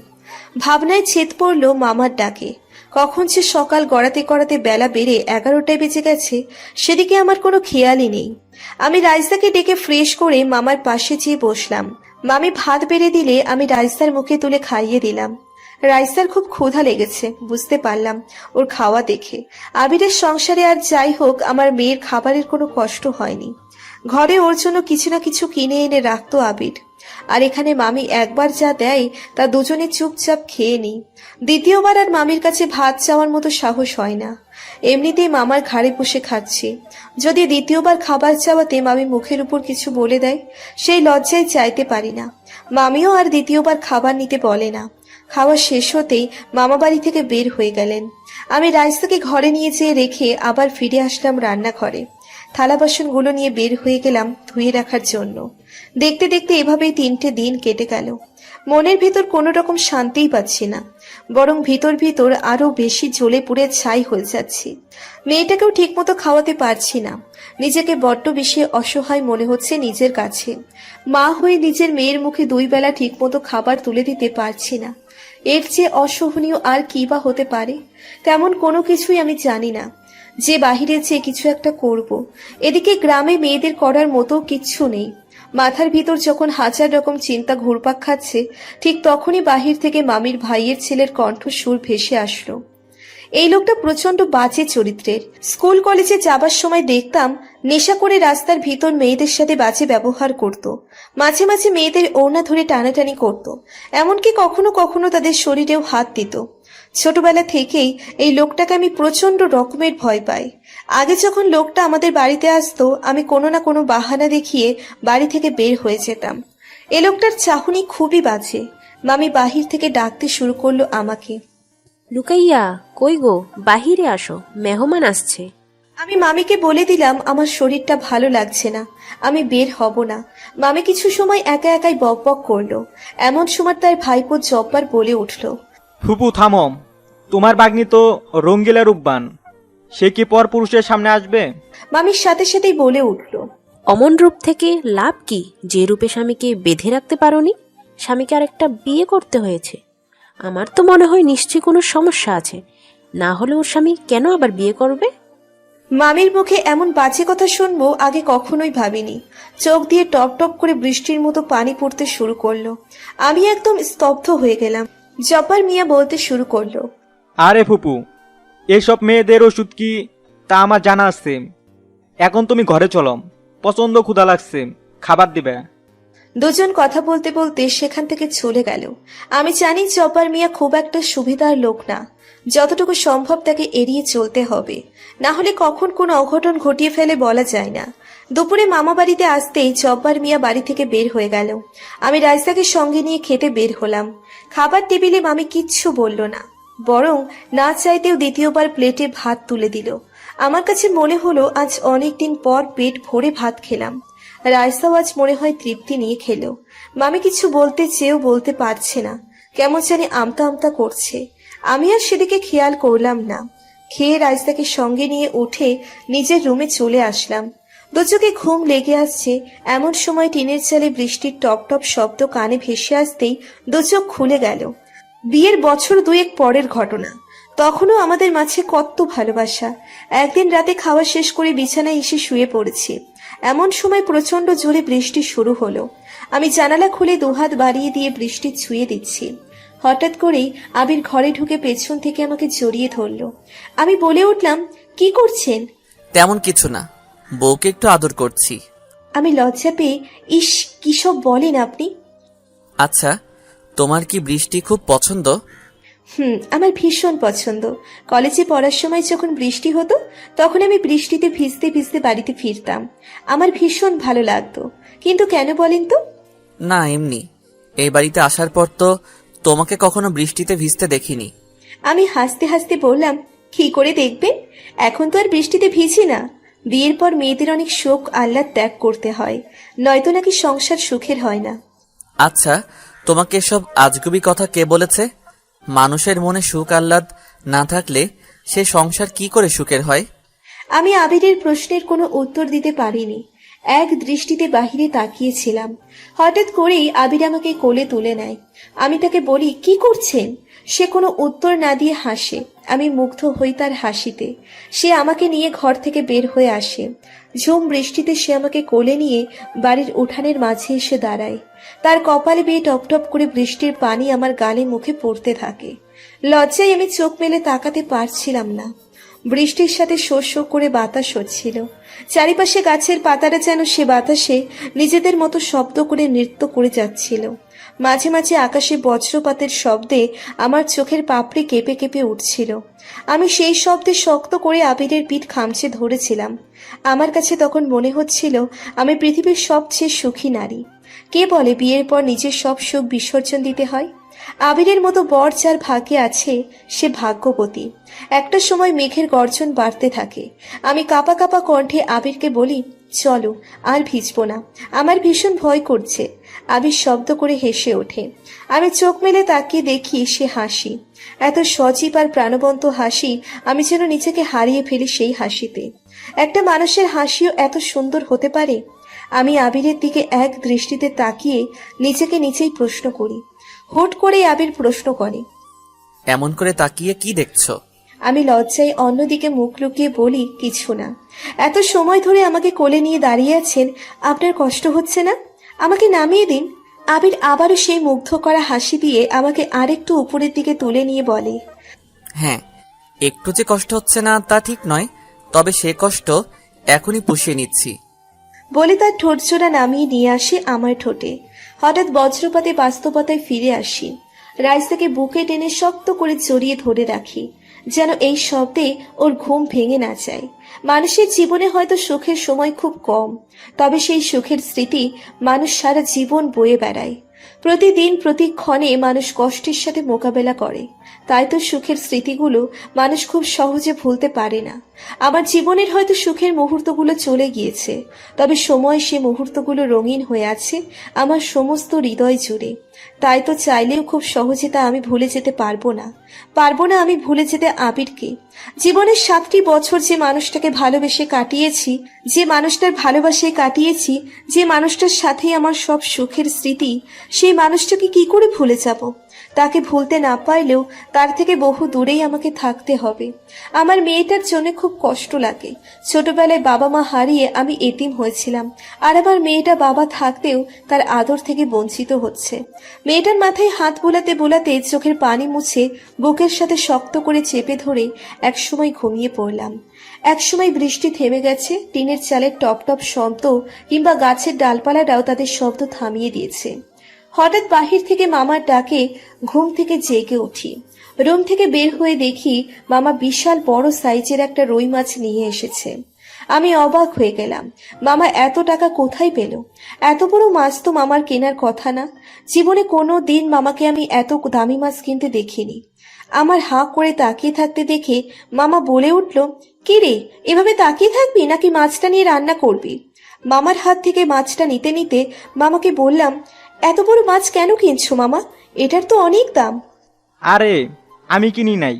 ভাবনায় ছেদ পড়ল মামার ডাকে। কখন সে সকাল গড়াতে গড়াতে বেলা বেড়ে 11টায় বেজে গেছে সেদিকে আমার কোনো খেয়ালই নেই। আমি রাইসাকে ডেকে ফ্রেশ করে মামার পাশে যেয়ে বসলাম। মামি ভাত বেড়ে দিলে আমি রাইসার মুখে তুলে খাইয়ে দিলাম। রাইসার খুব ক্ষুধা লেগেছে, বুঝতে পারলাম ওর খাওয়া দেখে। আবিরের সংসারে আর যাই হোক আমার মেয়ের খাবারের কোনো কষ্ট হয়নি। ঘরে ওর জন্য কিছু না কিছু কিনে এনে রাখতো আবির। আর এখানে মামি একবার যা দেয় তা দুজনে চুপচাপ খেয়ে নিই। দ্বিতীয়বার আর মামির কাছে ভাত চাওয়ার মতো সাহস হয় না। এমনিতেই মামার ঘাড়ে বসে খাচ্ছি, যদি দ্বিতীয়বার খাবার চাওয়াতে মামি মুখের উপর কিছু বলে দেয় সেই লজ্জায় চাইতে পারি না। মামিও আর দ্বিতীয়বার খাবার নিতে বলে না। খাওয়া শেষ হতেই মামা বাড়ি থেকে বের হয়ে গেলেন। আমি রাইসাকে ঘরে নিয়ে যেয়ে রেখে আবার ফিরে আসলাম রান্নাঘরে। থালা বাসনগুলো নিয়ে বের হয়ে গেলাম ধুয়ে রাখার জন্য। দেখতে দেখতে এভাবেই 3টে দিন কেটে গেল। মনের ভিতর কোনো রকম শান্তিই পাচ্ছি না, বরং ভিতর ভিতর আরো বেশি জ্বলে পুড়ে ছাই হয়ে যাচ্ছি। মেয়েটাকেও ঠিকমতো খাওয়াতে পারছি না। নিজেকে বড্ড বেশি অসহায় মনে হচ্ছে নিজের কাছে। মা হয়ে নিজের মেয়ের মুখে 2 বেলা ঠিকমতো খাবার তুলে দিতে পারছি না। এর চেয়ে অসহনীয় আর কি বা হতে পারে? তেমন কোনো কিছুই আমি জানি না যে বাহিরে যেয়ে কিছু একটা করব। এদিকে গ্রামে মেয়েদের করার মতো কিচ্ছু নেই। মাথার ভিতর যখন হাজার রকম চিন্তা ঘুরপাক খাচ্ছে, ঠিক তখনই বাহির থেকে মামির ভাইয়ের ছেলের কণ্ঠস্বর ভেসে আসলো। এই লোকটা প্রচন্ড বাজে চরিত্রের। স্কুল কলেজে যাবার সময় দেখতাম নেশা করে রাস্তার ভিতর মেয়েদের সাথে বাজে ব্যবহার করত। মাঝে মাঝে মেয়েদের ওড়না ধরে টানাটানি করত, এমনকি কখনো কখনো তাদের শরীরেও হাত দিত। ছোটবেলা থেকেই এই লোকটাকে আমি প্রচন্ড রকমের ভয় পাই। আগে যখন লোকটা আমাদের বাড়িতে আসতো আমি কোনো না কোনো বাহানা দেখিয়ে বাড়ি থেকে বের হয়ে যেতাম। এ লোকটার চাহনি খুবই বাজে। মামি বাহির থেকে ডাকতে শুরু করলো আমাকে। লুকাইয়া, কই গো, বাহিরে আসো, মেহমান আসছে। আমি মামিকে বলে দিলাম আমার শরীরটা ভালো লাগছে না, আমি বের হব না। মামি কিছু সময় একা একাই বক বক করলো। এমন সময় তার ভাইপো জব্বার বলে উঠল, ফুপু থামম, তোমার বাগ্নি তো রঙ্গিলা রূপবান, সে কি পর পুরুষের সামনে আসবে? মামির সাথে সাথেই বলে উঠল, অমন রূপ থেকে লাভ কি? যে রূপে স্বামীকে বেঁধে রাখতে পারোনি, স্বামীকে আরেকটা বিয়ে করতে হয়েছে। আমার তো মনে হয় নিশ্চয়ই কোনো সমস্যা আছে, না হলে ওর স্বামী কেন আবার বিয়ে করবে? মামির মুখে এমন বাজে কথা শুনবো আগে কখনোই ভাবিনি। চোখ দিয়ে টপ টপ করে বৃষ্টির মতো পানি পড়তে শুরু করলো। আমি একদম স্তব্ধ হয়ে গেলাম। জব্বার মিয়া বলতে শুরু করলো, আরে ফুপু, এসব মেয়েদের ওষুধ কি তা আমার জানা আছে। এখন তুমি ঘরে চলো, প্রচন্ড ক্ষুধা লাগছে, খাবার দিবে। দুজন কথা বলতে বলতে সেখান থেকে চলে গেল। আমি জানি জব্বার মিয়া খুব একটা সুবিধার লোক না, যতটুকু সম্ভব তাকে এড়িয়ে চলতে হবে, না হলে কখন কোন অঘটন ঘটিয়ে ফেলে বলা যায় না। দুপুরে মামা বাড়িতে আসতেই জব্বার মিয়া বাড়ি থেকে বের হয়ে গেল। আমি রাইসাকে সঙ্গে নিয়ে খেতে বের হলাম। খাবার টেবিলে মামি কিচ্ছু বলল না, বরং না চাইতেও দ্বিতীয়বার প্লেটে ভাত তুলে দিল। আমার কাছে মনে হলো আজ অনেকদিন পর পেট ভরে ভাত খেলাম। রাইসাও আজ মনে হয় তৃপ্তি নিয়ে খেলো। মামি কিছু বলতে চেয়েও বলতে পারছে না, কেমন জানি আমতা আমতা করছে। আমি আর সেদিকে খেয়াল করলাম না। খেয়ে রাইসাকে সঙ্গে নিয়ে উঠে নিজের রুমে চলে আসলাম। দুচোখে ঘুম লেগে আসছে, এমন সময় টিনের চালে বৃষ্টির টপ টপ শব্দ কানে ভেসে আসতেই দুচোখ খুলে গেল। বিয়ের বছর দুয়েক পরের ঘটনা। তখনও আমাদের মাঝে কত ভালোবাসা। একদিন রাতে খাওয়া শেষ করে বিছানায় এসে শুয়ে পড়েছি। এমন সময় প্রচন্ড জোরে বৃষ্টি শুরু হলো। আমি জানালা খুলে দুহাত বাড়িয়ে দিয়ে বৃষ্টি ছুঁয়ে দিচ্ছি। হঠাৎ করেই আবির ঘরে ঢুকে পেছন থেকে আমাকে জড়িয়ে ধরলো। আমি বলে উঠলাম, কি করছেন? তেমন কিছু না, বউকে একটু আদর করছি। আমি লজ্জা পেয়ে, ইস কি সব বলেন আপনি। আচ্ছা, তোমার কি বৃষ্টি খুব পছন্দ? আমার ভীষণ পছন্দ। কলেজে পড়ার সময় যখন বৃষ্টি হতো তখন আমি বৃষ্টিতে ভিজতে ভিজতে বাড়িতে ফিরতাম। আমার ভীষণ ভালো লাগতো। কিন্তু কেন বলেন তো? না, এমনি। এই বাড়িতে আসার পর তো তোমাকে কখনো বৃষ্টিতে ভিজতে দেখিনি। আমি হাসতে হাসতে বললাম, কি করে দেখবেন, এখন তো আর বৃষ্টিতে ভিজি না। বিয়ের পর মেয়েদের অনেক শোক আহ্লাদ ত্যাগ করতে হয়, নয়তো নাকি সংসার সুখের হয় না। আচ্ছা, তোমাকে সব আজগুবি কথা কে বলেছে? মানুষের মনে সুখ আহ্লাদ না থাকলে সে সংসার কি করে সুখের হয়? আমি আবিরের প্রশ্নের কোনো উত্তর দিতে পারিনি। এক দৃষ্টিতে বাহিরে তাকিয়েছিলাম। হঠাৎ করেই আবির আমাকে কোলে তুলে নেয়। আমি তাকে বলি, কি করছেন? সে কোনো উত্তর না দিয়ে হাসে। আমি মুগ্ধ হই তার হাসিতে। সে আমাকে নিয়ে ঘর থেকে বের হয়ে আসে। ঝুম বৃষ্টিতে সে আমাকে কোলে নিয়ে বাড়ির উঠানের মাঝে এসে দাঁড়ায়। তার কপালে বেয়ে টপটপ করে বৃষ্টির পানি আমার গালে মুখে পড়তে থাকে। লজ্জায় আমি চোখ মেলে তাকাতে পারছিলাম না। বৃষ্টির সাথে শো শো করে বাতাস হচ্ছিল। চারিপাশে গাছের পাতারা যেন সে বাতাসে নিজেদের মতো শব্দ করে নৃত্য করে যাচ্ছিল। মাঝে মাঝে আকাশে বজ্রপাতের শব্দে আমার চোখের পাপড়ি কেঁপে কেঁপে উঠছিল। আমি সেই শব্দে শক্ত করে আবিরের পিঠ খামচে ধরেছিলাম। আমার কাছে তখন মনে হচ্ছিল আমি পৃথিবীর সবচেয়ে সুখী নারী। কে বলে বিয়ের পর নিজের সব সুখ বিসর্জন দিতে হয়? আবিরের মতো বর যার ভাগ্যে আছে সে ভাগ্যবতী। একটা সময় মেঘের গর্জন বাড়তে থাকে। আমি কাঁপা কাঁপা কণ্ঠে আবিরকে বলি, চলো, আর ভিজবো না, আমার ভীষণ ভয় করছে। আবির শব্দ করে হেসে ওঠে। আমি চোখ মেলে তাকিয়ে দেখি সে হাসি। এত সজীব আর প্রাণবন্ত হাসি, আমি যেন নিজেকে হারিয়ে ফেলি সেই হাসিতে। একটা মানুষের হাসিও এত সুন্দর হতে পারে? আমি আবিরের দিকে এক দৃষ্টিতে তাকিয়ে নিজেকে নিজেই প্রশ্ন করি। হুট করে আবির প্রশ্ন করে, এমন করে তাকিয়ে কি দেখছো? আমি লজ্জায় অন্যদিকে মুখ লুকিয়ে বলি, কিছু না। এত সময় ধরে আমাকে কোলে নিয়ে দাঁড়িয়ে আছেন, আপনার কষ্ট হচ্ছে না? আমাকে নামিয়ে দিন। আবির আবারও সেই মুগ্ধ করা হাসি দিয়ে আমাকে আরেকটু উপরের দিকে তুলে নিয়ে বলে, হ্যাঁ, একটু যে কষ্ট হচ্ছে না তা ঠিক নয়, তবে সে কষ্ট এখনই পুষিয়ে নিচ্ছি। বলে তার ঠোঁটজোড়া নামিয়ে নিয়ে আসে আমার ঠোঁটে। হঠাৎ বজ্রপাতে বাস্তবতায় ফিরে আসি। রাইসাকে বুকে টেনে শক্ত করে জড়িয়ে ধরে রাখি, যেন এই শব্দে ওর ঘুম ভেঙে না যায়। মানুষের জীবনে হয়তো সুখের সময় খুব কম, তবে সেই সুখের স্মৃতি মানুষ সারা জীবন বয়ে বেড়ায়। প্রতিদিন প্রতিক্ষণে মানুষ কষ্টের সাথে মোকাবেলা করে, তাই তো সুখের স্মৃতিগুলো মানুষ খুব সহজে ভুলতে পারে না। আমার জীবনের হয়তো সুখের মুহূর্তগুলো চলে গিয়েছে, তবে সময় সে মুহূর্তগুলো রঙিন হয়ে আছে আমার সমস্ত হৃদয় জুড়ে। তাই তো চাইলেও খুব সহজে তা আমি ভুলে যেতে পারবো না আমি ভুলে যেতে আবিরকে। জীবনের 7টি বছর যে মানুষটাকে ভালোবেসে কাটিয়েছি, যে মানুষটার ভালোবাসায় কাটিয়েছি, যে মানুষটার সাথে আমার সব সুখের স্মৃতি, সেই মানুষটাকে কি করে ভুলে যাব? তাকে ভুলতে না পারলেও তার থেকে বহু দূরেই আমাকে থাকতে হবে। আমার মেয়েটার জন্য খুব কষ্ট লাগে। ছোটবেলায় বাবা মা হারিয়ে আমি এতিম হয়েছিলাম, আর আমার মেয়েটা বাবা থাকতেও তার আদর থেকে বঞ্চিত হচ্ছে। মেয়েটার মাথায় হাত বোলাতে বোলাতে চোখের পানি মুছে বুকের সাথে শক্ত করে চেপে ধরে একসময় ঘুমিয়ে পড়লাম। একসময় বৃষ্টি থেমে গেছে, টিনের চালের টপ টপ শব্দ কিংবা গাছের ডালপালাটাও তাদের শব্দ থামিয়ে দিয়েছে। হঠাৎ বাহির থেকে মামার ডাকে ঘুম থেকে জেগে উঠি। রুম থেকে বের হয়ে দেখি মামা বিশাল বড় সাইজের একটা রুই মাছ নিয়ে এসেছে। আমি অবাক হয়ে গেলাম, মামা এত টাকা কোথায় পেল? এত বড় মাছ তো মামার কেনার কথা না। জীবনে কোনো দিন মামাকে আমি এত দামি মাছ কিনতে দেখিনি। আমার হাঁ করে তাকিয়ে থাকতে দেখে মামা বলে উঠল, কি রে, এভাবে তাকিয়ে থাকবি নাকি মাছটা নিয়ে রান্না করবি? মামার হাত থেকে মাছটা নিতে নিতে মামাকে বললাম, এত বড় মাছ কেন কিনছো মামা? এটার তো অনেক দাম। আরে আমি কিনি নাই,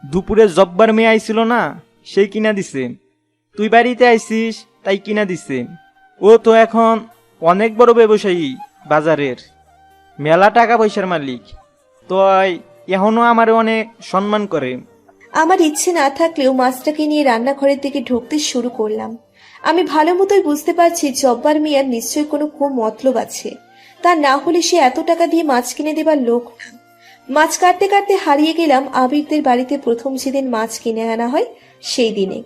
দুপুরে জব্বার মেয়ে আইছিল না, সেই কিনা দিছে। তুই বাড়িতে আইছিস তাই কিনা দিছে। ও তো এখন অনেক বড় ব্যবসায়ী, বাজারের মেলা টাকা পয়সার মালিক। তো এখনো আমার অনেক সম্মান করে। আমার ইচ্ছে না থাকলেও মাছটাকে নিয়ে রান্নাঘরের দিকে ঢুকতে শুরু করলাম। আমি ভালো মতোই বুঝতে পারছি জব্বার মিয়ার নিশ্চয়ই কোনো মতলব আছে, তা না হলে সে এত টাকা দিয়ে মাছ কিনে দেবার লোক না। মাছ কাটতে কাটতে হারিয়ে গেলাম আবিরদের বাড়িতে প্রথম যেদিন মাছ কিনে আনা হয় সেই দিনে।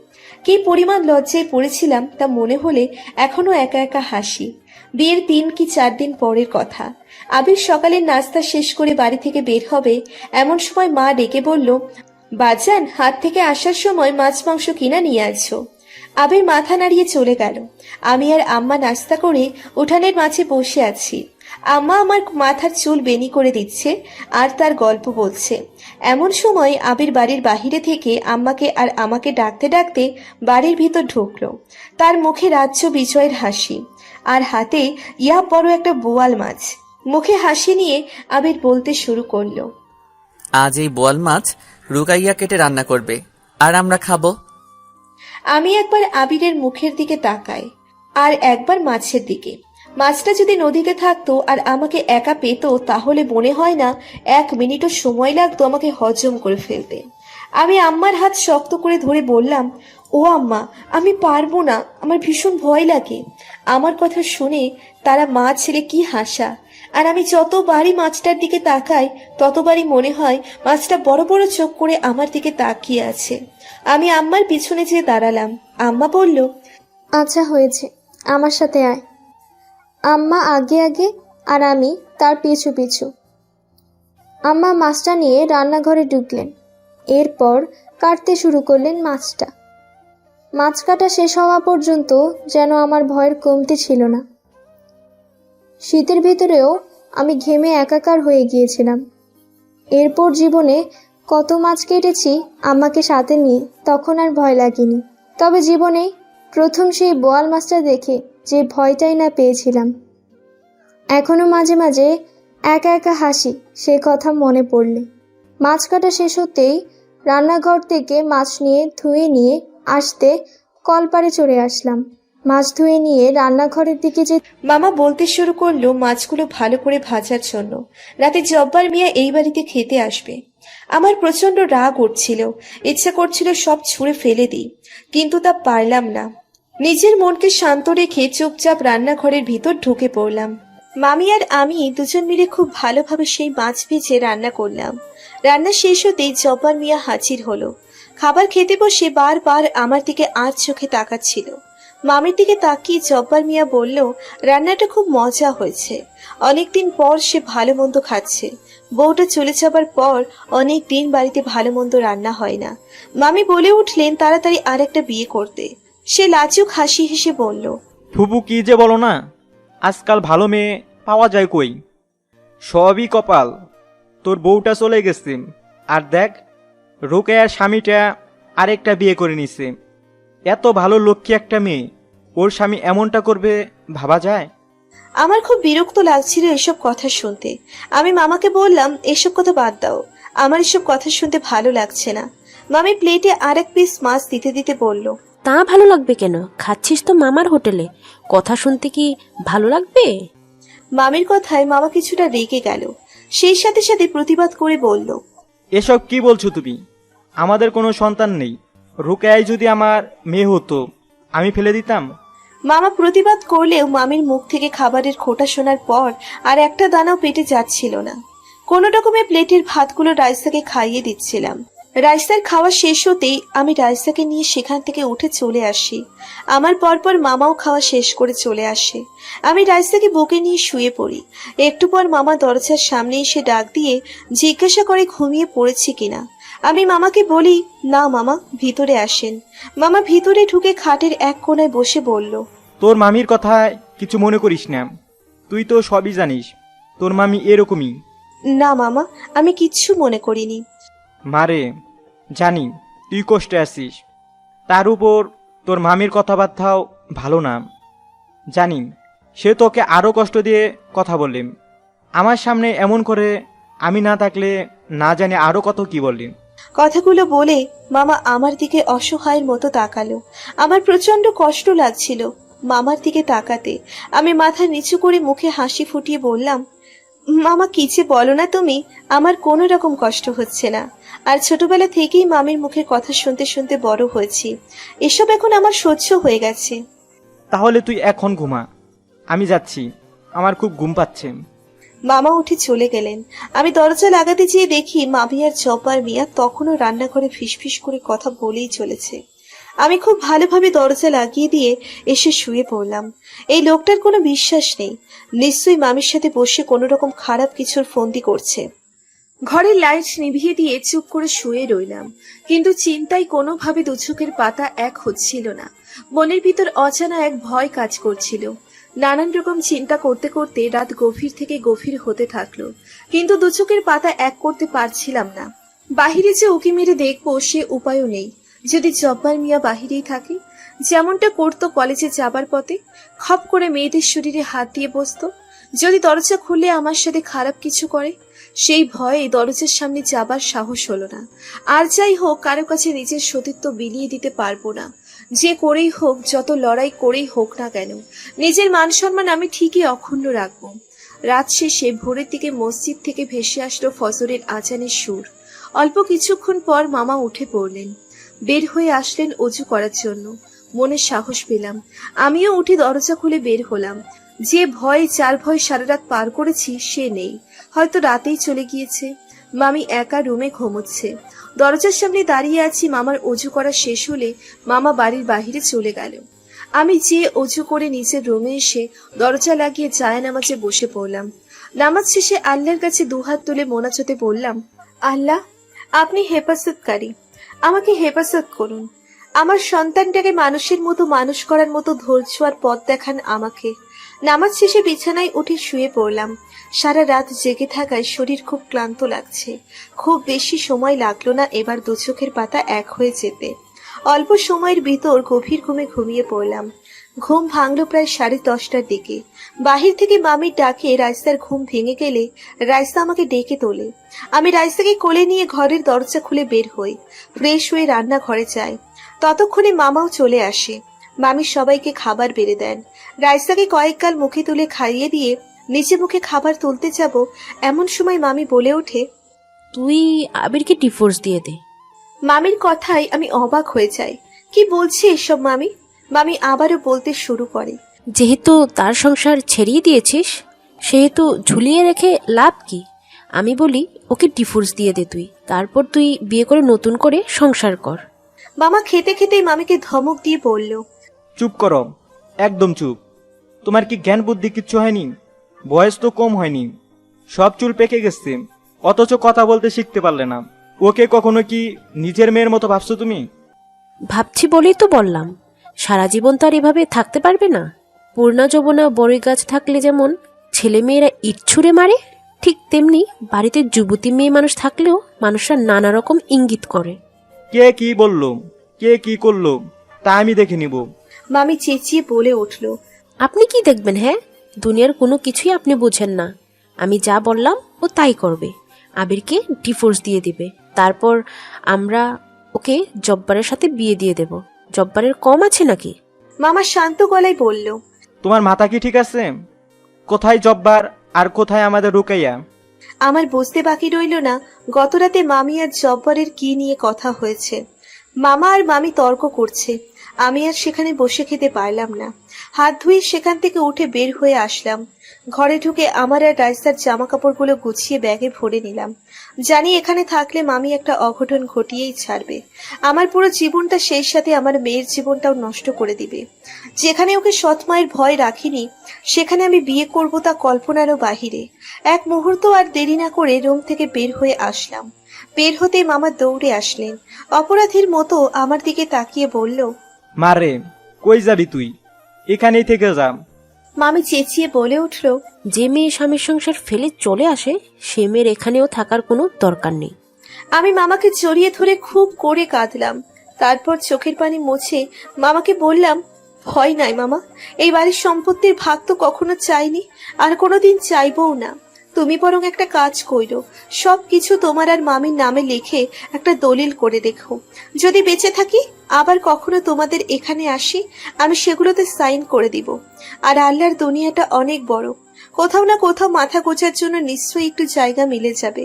কি পরিমাণ লজ্জায় পড়েছিলাম তা মনে হলে এখনো একা একা হাসি। বিয়ের 3 কি 4 দিন পরের কথা। আবির সকালের নাস্তা শেষ করে বাড়ি থেকে বের হবে, এমন সময় মা ডেকে বলল, বাজান, হাট থেকে আসার সময় মাছ মাংস কিনা নিয়ে আসছো। আবির মাথা নাড়িয়ে চলে গেল। আমি আর আম্মা নাস্তা করে উঠানের মাঝে বসে আছি। আম্মা আমার মাথার চুল বেনি করে দিচ্ছে আর তার গল্প বলছে। এমন সময় আবির বাড়ির বাহিরে থেকে আম্মাকে আর আমাকে ডাকতে ডাকতে বাড়ির ভিতর ঢুকলো। তার মুখে রাজ্য বিজয়ের হাসি আর হাতে ইয়া বড় একটা বোয়াল মাছ। মুখে হাসি নিয়ে আবির বলতে শুরু করলো, আজ এই বোয়াল মাছ রুকাইয়া কেটে রান্না করবে, আর আমরা খাবো। আমি একবার আবিরের মুখের দিকে তাকাই আর একবার মাছের দিকে। মাছটা যদি নদীতে থাকতো আর আমাকে একা পেত তাহলে মনে হয় না 1 মিনিটও সময় লাগতো আমাকে হজম করে ফেলতে। আমি আম্মার হাত শক্ত করে ধরে বললাম, ও আম্মা, আমি পারবো না, আমার ভীষণ ভয় লাগে। আমার কথা শুনে তারা মা ছেলে কি হাসা। আর আমি যতবারই মাছটার দিকে তাকাই ততবারই মনে হয় মাছটা বড় বড় চোখ করে আমার দিকে তাকিয়ে আছে। আমি আম্মার পিছনে যেয়ে দাঁড়ালাম। আম্মা বলল, আচ্ছা হয়েছে, আমার সাথে আয়। আম্মা আগে আগে আর আমি তার পিছু পিছু। আম্মা মাছটা নিয়ে রান্নাঘরে ঢুকলেন। এরপর কাটতে শুরু করলেন মাছটা। মাছ কাটা শেষ হওয়া পর্যন্ত যেন আমার ভয়ের কমতি ছিল না। শীতের ভিতরেও আমি ঘেমে একাকার হয়ে গিয়েছিলাম। এরপর জীবনে কত মাছ কেটেছি আম্মাকে সাথে নিয়ে, তখন আর ভয় লাগেনি। তবে জীবনে প্রথম সেই বোয়াল মাছটা দেখে যে ভয়টাই না পেয়েছিলাম, এখনো মাঝে মাঝে একা একা হাসি সে কথা মনে পড়লে। মাছ কাটা শেষ হতেই রান্নাঘর থেকে মাছ নিয়ে ধুয়ে নিয়ে আসতে কলপাড়ে চলে আসলাম। মাছ ধুয়ে নিয়ে রান্নাঘরের দিকে যে মামা বলতে শুরু করলো মাছগুলো ভালো করে ভাজার জন্য। রাতে জব্বার মিয়া এই বাড়িতে খেতে আসবে। আমার প্রচন্ড রাগ উঠছিল, ইচ্ছা করছিল সব ছুঁড়ে ফেলে দিই, কিন্তু তা পারলাম না। নিজের মনকে শান্ত রেখে চুপচাপ রান্নাঘরের ভিতর ঢুকে পড়লাম। মামি আর আমি দুজন মিলে খুব ভালোভাবে সেই মাছ ভেজে রান্না করলাম। রান্না শেষ হতেই জব্বার মিয়া হাজির হলো। খাবার খেতে বসে বারবার আমার দিকে আজ চোখে তাকাচ্ছিল। মামির দিকে তাকিয়ে জব্বার মিয়া বলল, রান্নাটা খুব মজা হয়েছে। অনেকদিন পর সে ভালো মন্দ খাচ্ছে। বউটা চলে যাবার পর অনেক দিন বাড়িতে ভালো মন্দ রান্না হয় না। মামি বলে উঠলেন তাড়াতাড়ি আরেকটা বিয়ে করতে। সে লাজুক হাসি হেসে বলল, ফুবু কি যে বলো না, আজকাল ভালো মেয়ে পাওয়া যায় কই? সবই কপাল, তোর বউটা চলে গেছে, আর দেখ রোকেয়ার স্বামীটা আরেকটা বিয়ে করে নিছে। এত ভালো লক্ষ্মী একটা মেয়ে, ওর স্বামী এমনটা করবে ভাবা যায়? আমার খুব বিরক্ত লাগছিল এসব কথা শুনতে। আমি মামাকে বললাম, এসব কথা বাদ দাও, আমার এসব কথা শুনতে ভালো লাগছে না। মামি প্লেটে আরেক পিস মাছ দিতে দিতে বলল, তা ভালো লাগবে কেন? খাচ্ছিস তো মামার হোটেলে, কথা শুনতে কি ভালো লাগবে? মামির কথায় মামা কিছুটা রেগে গেল, সেই সাথে সাথে প্রতিবাদ করে বলল, এসব কি বলছো তুমি? আমাদের কোনো সন্তান নেই। রোকেয়াই যদি আমার মেয়ে হতো, আমি ফেলে দিতাম? মামা প্রতিবাদ করলেও মামির মুখ থেকে খাবারের খোঁটা শোনার পর আর একটা দানাও পেটে যাচ্ছিল না। কোনো রকমে প্লেটের ভাতগুলো রাইসাকে খাইয়ে দিচ্ছিলাম। রাইসার খাওয়া শেষ হতেই আমি রাইসাকে নিয়ে সেখান থেকে উঠে চলে আসি। আমার পরপর মামাও খাওয়া শেষ করে চলে আসে। আমি রাইসাকে বুকে নিয়ে শুয়ে পড়ি। একটু পর মামা দরজার সামনে এসে ডাক দিয়ে জিজ্ঞাসা করে ঘুমিয়ে পড়েছি কিনা। আমি মামাকে বলি, না মামা, ভিতরে আসেন। মামা ভিতরে ঢুকে খাটের এক কোণায় বসে বলল, তোর মামির কথায় কিছু মনে করিস না, তুই তো সবই জানিস, তোর মামি এরকমই। না মামা, আমি কিচ্ছু মনে করিনি। মারে, জানি তুই কষ্টে আছিস, তার উপর তোর মামির কথাবার্তাও ভালো না। জানি সে তোকে আরও কষ্ট দিয়ে কথা বললেন আমার সামনে, এমন করে আমি না থাকলে না জানি আরও কত কি বললেন। কথাগুলো বলে মামা আমার দিকে অসহায়ের মতো তাকালো। আমার প্রচন্ড কষ্ট লাগছিল মামার দিকে তাকাতে। আমি মাথা নিচু করে মুখে হাসি ফুটিয়ে বললাম, মামা কি যে বলো না তুমি, আমার কোনো রকম কষ্ট হচ্ছে না। আর ছোটবেলা থেকেই মামির মুখের কথা শুনতে শুনতে বড় হয়েছি, এসব এখন আমার সহ্য হয়ে গেছে। তাহলে তুই এখন ঘুমা, আমি যাচ্ছি, আমার খুব ঘুম পাচ্ছে। মামা উঠে চলে গেলেন। আমি দরজা লাগাতে যেয়ে দেখি মামি আর জব্বার মিয়া তখনও রান্নাঘরে ফিসফিস করে কথা বলেই চলেছে। আমি খুব ভালোভাবে দরজা লাগিয়ে দিয়ে এসে শুয়ে পড়লাম। এই লোকটার কোনো বিশ্বাস নেই, নিশ্চয়ই মামির সাথে বসে কোনো রকম খারাপ কিছুর ফন্দি করছে। ঘরের লাইট নিভিয়ে দিয়ে চুপ করে শুয়ে রইলাম, কিন্তু চিন্তায় কোনোভাবে দুচোখের পাতা এক হচ্ছিল না। মনের ভিতর অজানা এক ভয় কাজ করছিল। নানান রকম চিন্তা করতে করতে রাত গভীর থেকে গভীর হতে থাকলো, কিন্তু দুচোখের পাতা এক করতে পারছিলাম না। বাহিরে যে উকি মেরে দেখবো সে উপায়ও নেই। যদি জব্বার মিয়া বাহিরেই থাকে, যেমনটা করতো কলেজে যাবার পথে, খপ করে মেয়েদের শরীরে হাত দিয়ে বসতো। যদি দরজা খুলে আমার সাথে খারাপ কিছু করে, সেই ভয়ে দরজার সামনে যাবার সাহস হলো না। আর যাই হোক, কারো কাছে নিজের সতীত্ব বিলিয়ে দিতে পারবো না। যে করেই হোক, যত লড়াই করেই হোক না কেন, নিজের মান সম্মান আমি ঠিকই অক্ষুণ্ণ রাখবো। রাত শেষে ভোরের দিকে মসজিদ থেকে ভেসে আসলো ফজরের আজানের সুর। অল্প কিছুক্ষণ পর মামা উঠে পড়লেন, বের হয়ে আসলেন অজু করার জন্য। মনে সাহস পেলাম, আমিও উঠে দরজা খুলে বের হলাম। যে ভয়, যার ভয় সারা রাত পার করেছি, সে নেই, হয়তো রাতেই চলে গিয়েছে। মামি একা রুমে ঘুমোচ্ছে। দরজার সামনে দাঁড়িয়ে আছি। মামার অজু করা শেষ হলে মামা বাড়ির বাহিরে চলে গেল। আমি যে অজু করে নিচের রুমে এসে দরজা লাগিয়ে জায়নামাজে বসে পড়লাম। নামাজ শেষে আল্লাহর কাছে দুহাত তুলে মোনাজাতে বললাম, আল্লাহ, আপনি হেফাজতকারী, আমাকে হেফাজত করুন। আমার সন্তানটাকে মানুষের মতো মানুষ করার মতো ধৈর্য আর পথ দেখান আমাকে। নামাজ শেষে বিছানায় উঠে শুয়ে পড়লাম। সারা রাত জেগে থাকায় শরীর খুব ক্লান্ত লাগছে। খুব বেশি সময় লাগলো না এবার দুচোখের পাতা এক হয়ে যেতে। অল্প সময়ের ভিতর গভীর ঘুমে ঘুমিয়ে পড়লাম। ঘুম ভাঙলো প্রায় 10:30টার দিকে। বাহির থেকে মামির ডাকে রাইসার ঘুম ভেঙে গেলে রাইসা আমাকে ডেকে তোলে। আমি রাইসাকে কোলে নিয়ে ঘরের দরজা খুলে বের হই। ফ্রেশ হয়ে রান্নাঘরে যাই। ততক্ষণে মামাও চলে আসে। মামি সবাইকে খাবার বেড়ে দেন। রাইসাকে কয়েক গাল মুখে তুলে খাইয়ে দিয়ে নিচে মুখে খাবার তুলতে যাব, এমন সময় মামি বলে ওঠে, তুই আবিরকে ডিভোর্স দিয়ে দে। মামির কথায় আমি অবাক হয়ে যাই। কি বলছি এসব মামি? মামি আবারও বলতে শুরু করে, যেহেতু তার সংসার ছেড়িয়ে দিয়েছিস, সেহেতু ঝুলিয়ে রেখে লাভ কি? আমি বলি ওকে ডিভোর্স দিয়ে দে তুই, তারপর তুই বিয়ে করে নতুন করে সংসার কর। মামা খেতে খেতেই মামিকে ধমক দিয়ে বলল, চুপ করো, একদম চুপ। তোমার কি জ্ঞান বুদ্ধি কিচ্ছু হয়নি? বয়স তো কম হয়নি, সব চুল পেকে গেছে, অথচ কথা বলতে শিখতে পারলে না। ওকে কখনো কি নিজের মেয়ের মতো ভাবছো তুমি? ভাবছি বলেই তো বললাম, সারা জীবন তো আর এভাবে থাকতে পারবে না। পূর্ণা যৌবনা বড়ই গাছ থাকলে যেমন ছেলে মেয়েরা ইট ছুঁড়ে মারে, ঠিক তেমনি বাড়িতে যুবতী মেয়ে মানুষ থাকলেও মানুষরা নানা রকম ইঙ্গিত করে। কে কি বললো, কে কি করলো, তা আমি দেখে নিব। মামি চেঁচিয়ে বলে উঠল। আপনি কি দেখবেন? হ্যাঁ, দুনিয়ার কোনো কিছুই আপনি বুঝেন না। আমি যা বললাম ও তাই করবে। আবিরকে ডিভোর্স দিয়ে দিবে, তারপর আমরা ওকে জব্বারের সাথে বিয়ে দিয়ে দেব। জব্বারের কম আছে নাকি? মামা শান্ত গলায় বলল। তোমার মাথা কি ঠিক আছে? কোথায় জব্বার আর কোথায় আমাদের রুকাইয়া? আমার বুঝতে বাকি রইল না গতরাতে মামি আর জব্বরের কি নিয়ে কথা হয়েছে। মামা আর মামি তর্ক করছে, আমি আর সেখানে বসে খেতে পারলাম না। হাত ধুয়ে সেখান থেকে উঠে বের হয়ে আসলাম। ঘরে ঢুকে আমার আর রাইসার জামা কাপড়গুলো গুছিয়ে ব্যাগে ভরে নিলাম। জানি এখানে থাকলে মামি একটা অঘটন ঘটিয়েই ছাড়বে। আমার পুরো জীবনটা সেই সাথে আমার মেয়ের জীবনটাও নষ্ট করে দিবে। যেখানে ওকে সৎ মায়ের ভয় রাখিনি, সেখানে আমি বিয়ে করব তা কল্পনারও বাহিরে। এক মুহূর্ত আর দেরি না করে রুম থেকে বের হয়ে আসলাম। বের হতে মামা দৌড়ে আসলেন। অপরাধীর মতো আমার দিকে তাকিয়ে বলল, মারে, কই যাবি তুই? এখানেই থেকে যা। মামি চেঁচিয়ে বলে উঠল, যে মেয়ে স্বামীর সংসার ফেলে চলে আসে সে মেয়ের এখানেও থাকার কোনো দরকার নেই। আমি মামাকে জড়িয়ে ধরে খুব করে কাঁদলাম। তারপর চোখের পানি মুছে মামাকে বললাম, ভয় নাই মামা, এই বাড়ির সম্পত্তির ভাগ তো কখনো চাইনি, আর কোনোদিন চাইবও না। তুমি বরং একটা কাজ কইরো, সব কিছু তোমার আর মামির নামে লিখে একটা দলিল করে দেখো। যদি বেঁচে থাকি আবার কখনো তোমাদের এখানে আসি, আমি সেগুলোতে সাইন করে দিব। আর আল্লাহর দুনিয়াটা অনেক বড়, কোথাও না কোথাও মাথা গোজার জন্য নিশ্চয়ই একটু জায়গা মিলে যাবে।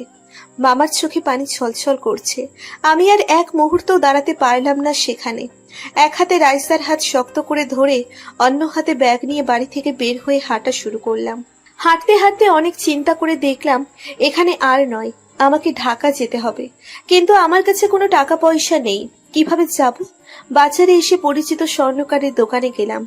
মামার চোখে পানি ছলছল করছে। আমি আর এক মুহূর্ত দাঁড়াতে পারলাম না সেখানে। এক হাতে রাইসার হাত শক্ত করে ধরে অন্য হাতে ব্যাগ নিয়ে বাড়ি থেকে বের হয়ে হাঁটা শুরু করলাম। হাঁটতে হাঁটতে অনেক চিন্তা করে দেখলাম এখানে আর নয়, আমাকে ঢাকা যেতে হবে। কিন্তু আমার কাছে কোনো টাকা পয়সা নেই, কিভাবে যাব? বাজারে এসে পরিচিত স্বর্ণকারের দোকানে গেলাম।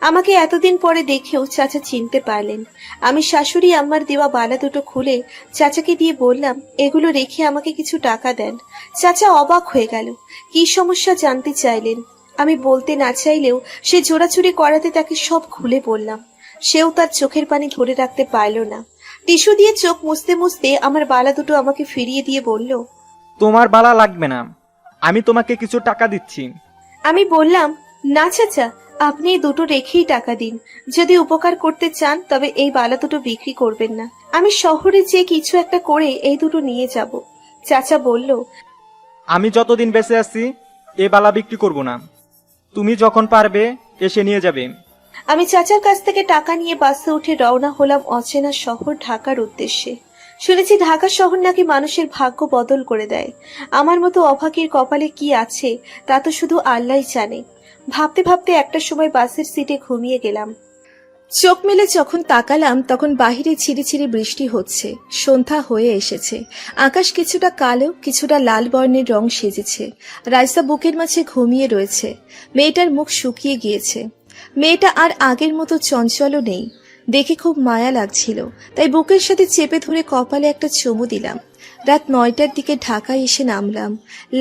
আমাকে এতদিন পরে দেখেও চাচা চিনতে পারলেন। আমি শাশুড়ি আম্মার দেওয়া বালা দুটো খুলে চাচাকে দিয়ে বললাম, এগুলো রেখে আমাকে কিছু টাকা দেন। চাচা অবাক হয়ে গেল, কি সমস্যা জানতে চাইলেন। আমি বলতে না চাইলেও সে জোরাচুরি করাতে তাকে সব খুলে বললাম। সেও তার চোখের পানি ধরে রাখতে পারল না। টিস্যু দিয়ে চোখ মুছতে মুছতে আমার বালা দুটো আমাকে ফিরিয়ে দিয়ে বলল, তোমার বালা লাগবে না, আমি তোমাকে কিছু টাকা দিচ্ছি। আমি বললাম, না চাচা, আপনি এই দুটো রেখেই টাকা দিন। যদি উপকার করতে চান তবে এই বালা দুটো বিক্রি করবেন না। আমি শহরে যেয়ে কিছু একটা করে এই দুটো নিয়ে যাব। চাচা বলল, আমি যতদিন বেঁচে আছি এ বালা বিক্রি করব না, তুমি যখন পারবে এসে নিয়ে যাবে। আমি চাচার কাছ থেকে টাকা নিয়ে বাসে উঠে রওনা হলাম অচেনা শহর ঢাকার উদ্দেশ্যে। শুনেছি ঢাকা শহর নাকি মানুষের ভাগ্য বদল করে দেয়। আমার মতো অভাগীর কপালে কি আছে তা তো শুধু আল্লাহই জানে। ভাবতে ভাবতে একটা সময় বাসের সিটে ঘুমিয়ে গেলাম। চোখ মেলে যখন তাকালাম তখন বাহিরে ছিঁড়ি বৃষ্টি হচ্ছে। সন্ধ্যা হয়ে এসেছে। আকাশ কিছুটা কালো, কিছুটা লাল বর্ণের রং সেজেছে। রাইসা বুকের মাঝে ঘুমিয়ে রয়েছে। মেয়েটার মুখ শুকিয়ে গিয়েছে। মেয়েটা আর আগের মতো চঞ্চলও নেই। দেখে খুব মায়া লাগছিল, তাই বুকের সাথে চেপে ধরে কপালে একটা চুমু দিলাম। রাত 9টার দিকে ঢাকায় এসে নামলাম।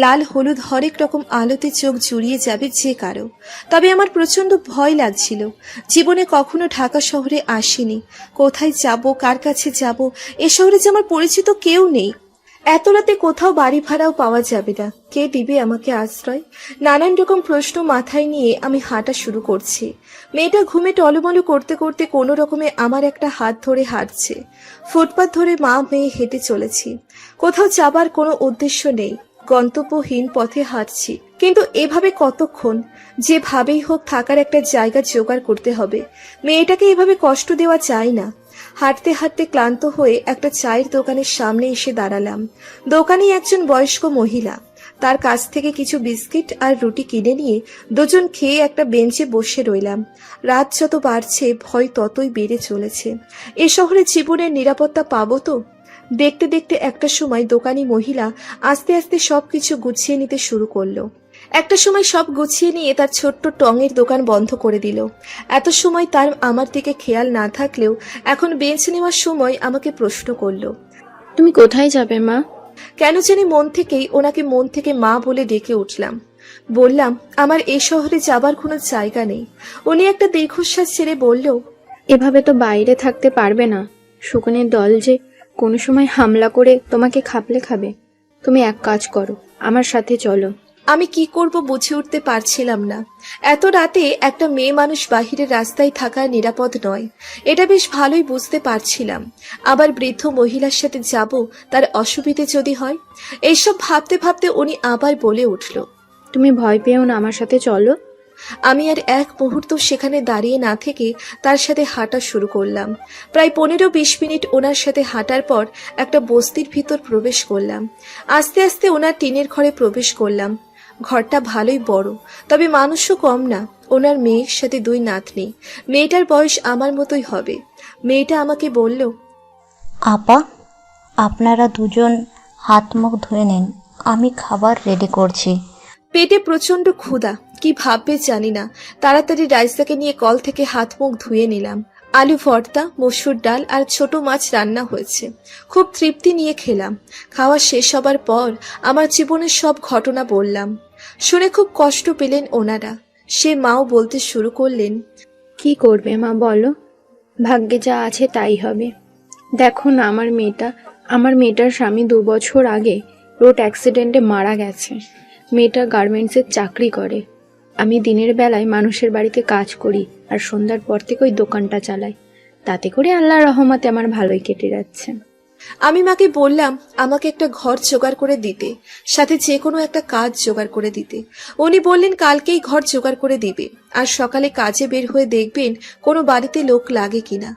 লাল হলুদ হরেক রকম আলোতে চোখ জুড়িয়ে যাবে যে কারো। তবে আমার প্রচন্ড ভয় লাগছিল। জীবনে কখনো ঢাকা শহরে আসিনি। কোথায় যাব, কার কাছে যাব? এ শহরে যে আমার পরিচিত কেউ নেই। এত রাতে কোথাও বাড়ি ভাড়াও পাওয়া যাবে না। কে দিবে আমাকে আশ্রয়? নানান রকম প্রশ্ন মাথায় নিয়ে আমি হাঁটা শুরু করছি। মেয়েটা ঘুমে টলমলো করতে করতে কোনো রকমে আমার একটা হাত ধরে হাঁটছে। ফুটপাত ধরে মা মেয়ে হেঁটে চলেছি। কোথাও যাবার কোনো উদ্দেশ্য নেই, গন্তব্যহীন পথে হাঁটছি। কিন্তু এভাবে কতক্ষণ? যেভাবেই হোক থাকার একটা জায়গা জোগাড় করতে হবে। মেয়েটাকে এভাবে কষ্ট দেওয়া যায় না। হাঁটতে হাঁটতে ক্লান্ত হয়ে একটা চায়ের দোকানের সামনে এসে দাঁড়ালাম। দোকানে একজন বয়স্ক মহিলা। তার কাছ থেকে কিছু বিস্কিট আর রুটি কিনে নিয়ে দুজন খেয়ে একটা বেঞ্চে বসে রইলাম। রাত যত বাড়ছে ভয় ততই বেড়ে চলেছে। এ শহরে জীবনের নিরাপত্তা পাবো তো? দেখতে দেখতে একটা সময় দোকানি মহিলা আস্তে আস্তে সবকিছু গুছিয়ে নিতে শুরু করলো। একটা সময় সব গুছিয়ে নিয়ে তার ছোট্ট টঙের দোকান বন্ধ করে দিল। এত সময় তার আমার দিকে খেয়াল না থাকলেও এখন বেঞ্চ নেওয়ার সময় আমাকে প্রশ্ন করলো, তুমি কোথায় যাবে মা? কেন জানি মন থেকে মা বলে ডেকে উঠলাম। বললাম, আমার এই শহরে যাবার কোনো জায়গা নেই। উনি একটা দীর্ঘশ্বাস ছেড়ে বলল, এভাবে তো বাইরে থাকতে পারবে না। শকুনের দল যে কোনো সময় হামলা করে তোমাকে খাপলে খাবে। তুমি এক কাজ করো, আমার সাথে চলো। আমি কি করব বুঝে উঠতে পারছিলাম না। এত রাতে একটা মেয়ে মানুষ বাহিরের রাস্তায় থাকা নিরাপদ নয়, এটা বেশ ভালোই বুঝতে পারছিলাম। আবার বৃদ্ধ মহিলার সাথে যাব, তার অসুবিধে যদি হয়। এইসব ভাবতে ভাবতে উনি আবার বলে উঠল, তুমি ভয় পেও না, আমার সাথে চলো। আমি আর এক মুহূর্ত সেখানে দাঁড়িয়ে না থেকে তার সাথে হাঁটা শুরু করলাম। প্রায় 15-20 মিনিট ওনার সাথে হাঁটার পর একটা বস্তির ভিতর প্রবেশ করলাম। আস্তে আস্তে ওনার টিনের ঘরে প্রবেশ করলাম। ঘরটা ভালোই বড়, তবে মানুষও কম না। ওনার মেয়ের সাথে 2 নাতনি। মেয়েটার বয়স আমার মতোই হবে। মেয়েটা আমাকে বলল, আপা, আপনারা দুজন হাত মুখ ধুয়ে নিন, আমি খাবার রেডি করছি। পেটে প্রচন্ড ক্ষুধা, কি ভাববে জানি না। তাড়াতাড়ি রাইসাকে নিয়ে কল থেকে হাত মুখ ধুয়ে নিলাম। আলু ভর্তা, মসুর ডাল আর ছোট মাছ রান্না হয়েছে। খুব তৃপ্তি নিয়ে খেলাম। খাওয়া শেষ হবার পর আমার জীবনের সব ঘটনা বললাম। শুনে খুব কষ্ট পেলেন ওনারা। সে মাও বলতে শুরু করলেন, কি করবে মা বলো, ভাগ্যে যা আছে তাই হবে। দেখো না আমার মেয়েটার স্বামী 2 বছর আগে রোড অ্যাক্সিডেন্টে মারা গেছে। মেয়েটা গার্মেন্টসের চাকরি করে। আমি দিনের বেলায় মানুষের বাড়িতে কাজ করি আর সন্ধ্যার পর থেকে ওই দোকানটা চালাই। তাতে করে আল্লাহর রহমতে আমার ভালোই কেটে যাচ্ছে। আমি মাকে বললাম আমাকে একটা ঘর জোগাড় করে দিতে, সাথে যে কোনো একটা কাজ জোগাড় করে দিতে। উনি বললেন কালকেই ঘর জোগাড় করে দিবে, আর সকালে কাজে বের হয়ে দেখবেন কোনো বাড়িতে লোক লাগে কিনা।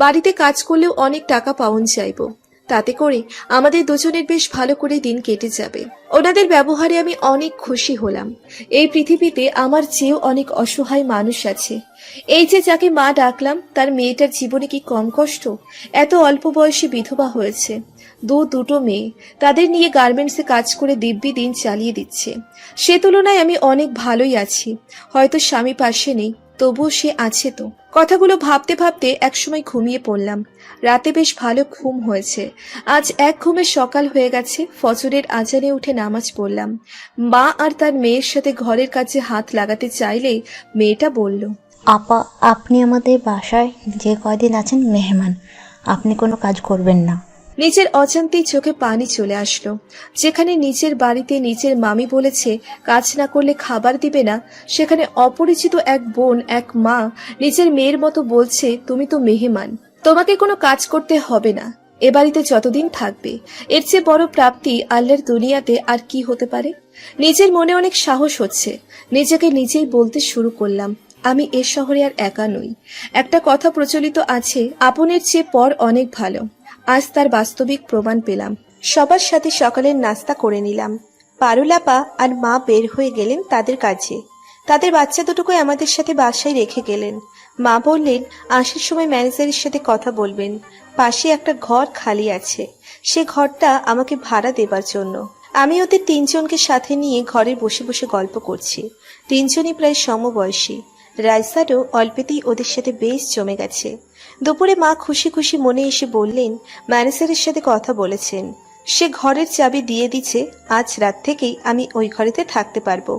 বাড়িতে কাজ করলেও অনেক টাকা পাওন চাইব, তাতে করে আমাদের দুজনের বেশ ভালো করে দিন কেটে যাবে। ওনাদের ব্যবহারে আমি অনেক খুশি হলাম। এই পৃথিবীতে আমার চেয়েও অনেক অসহায় মানুষ আছে। এই যে যাকে মা ডাকলাম, তার মেয়েটার জীবনে কি কম কষ্ট? এত অল্প বয়সে বিধবা হয়েছে, দুটো মেয়ে, তাদের নিয়ে গার্মেন্টসে কাজ করে দিব্যি দিন চালিয়ে দিচ্ছে। সে তুলনায় আমি অনেক ভালোই আছি। হয়তো স্বামী পাশে নেই, তবুও সে আছে তো। কথাগুলো ভাবতে ভাবতে একসময় ঘুমিয়ে পড়লাম। রাতে বেশ ভালো ঘুম হয়েছে। আজ এক ঘুমে সকাল হয়ে গেছে। ফজরের আজানে উঠে নামাজ পড়লাম। মা আর তার মেয়ের সাথে ঘরের কাছে হাত লাগাতে চাইলেই মেয়েটা বলল, আপা, আপনি আমাদের বাসায় যে কয়দিন আছেন মেহমান, আপনি কোনো কাজ করবেন না। নিজের অজান্তেই চোখে পানি চলে আসলো। যেখানে নিজের বাড়িতে নিজের মামি বলেছে কাজ না করলে খাবার দিবে না, সেখানে অপরিচিত এক বোন, এক মা নিজের মেয়ের মতো বলছে তুমি তো মেহমান, তোমাকে কোনো কাজ করতে হবে না, এ বাড়িতে যতদিন থাকবে। এর চেয়ে বড় প্রাপ্তি আল্লাহর দুনিয়াতে আর কি হতে পারে? নিজের মনে অনেক সাহস হচ্ছে। নিজেকে নিজেই বলতে শুরু করলাম, আমি এ শহরে আর একা নই। একটা কথা প্রচলিত আছে, আপনের চেয়ে পর অনেক ভালো। আজ তার বাস্তবিক প্রমাণ পেলাম। সবার সাথে সকালের নাস্তা করে নিলাম। পারুলাপা আর মা বের হয়ে গেলেন তাদের কাজে। তাদের বাচ্চা দুটোকে আমাদের সাথে বাসায় রেখে গেলেন। মা বললেন আসার সময় ম্যানেজারের সাথে কথা বলবেন, পাশে একটা ঘর খালি আছে, সে ঘরটা আমাকে ভাড়া দেবার জন্য। আমি ওদের 3 জনকে সাথে নিয়ে ঘরে বসে বসে গল্প করছি। 3 জনই প্রায় সমবয়সী। রাইসারও অল্পেতেই ওদের সাথে বেশ জমে গেছে। দুপুরে মা খুশি খুশি মনে এসে বললেন ম্যানেজারের সাথে কথা বলেছেন, সে ঘরের চাবি দিয়ে দিচ্ছে। আজ রাত থেকেই আমি ওই ঘরেতে থাকতে পারবো।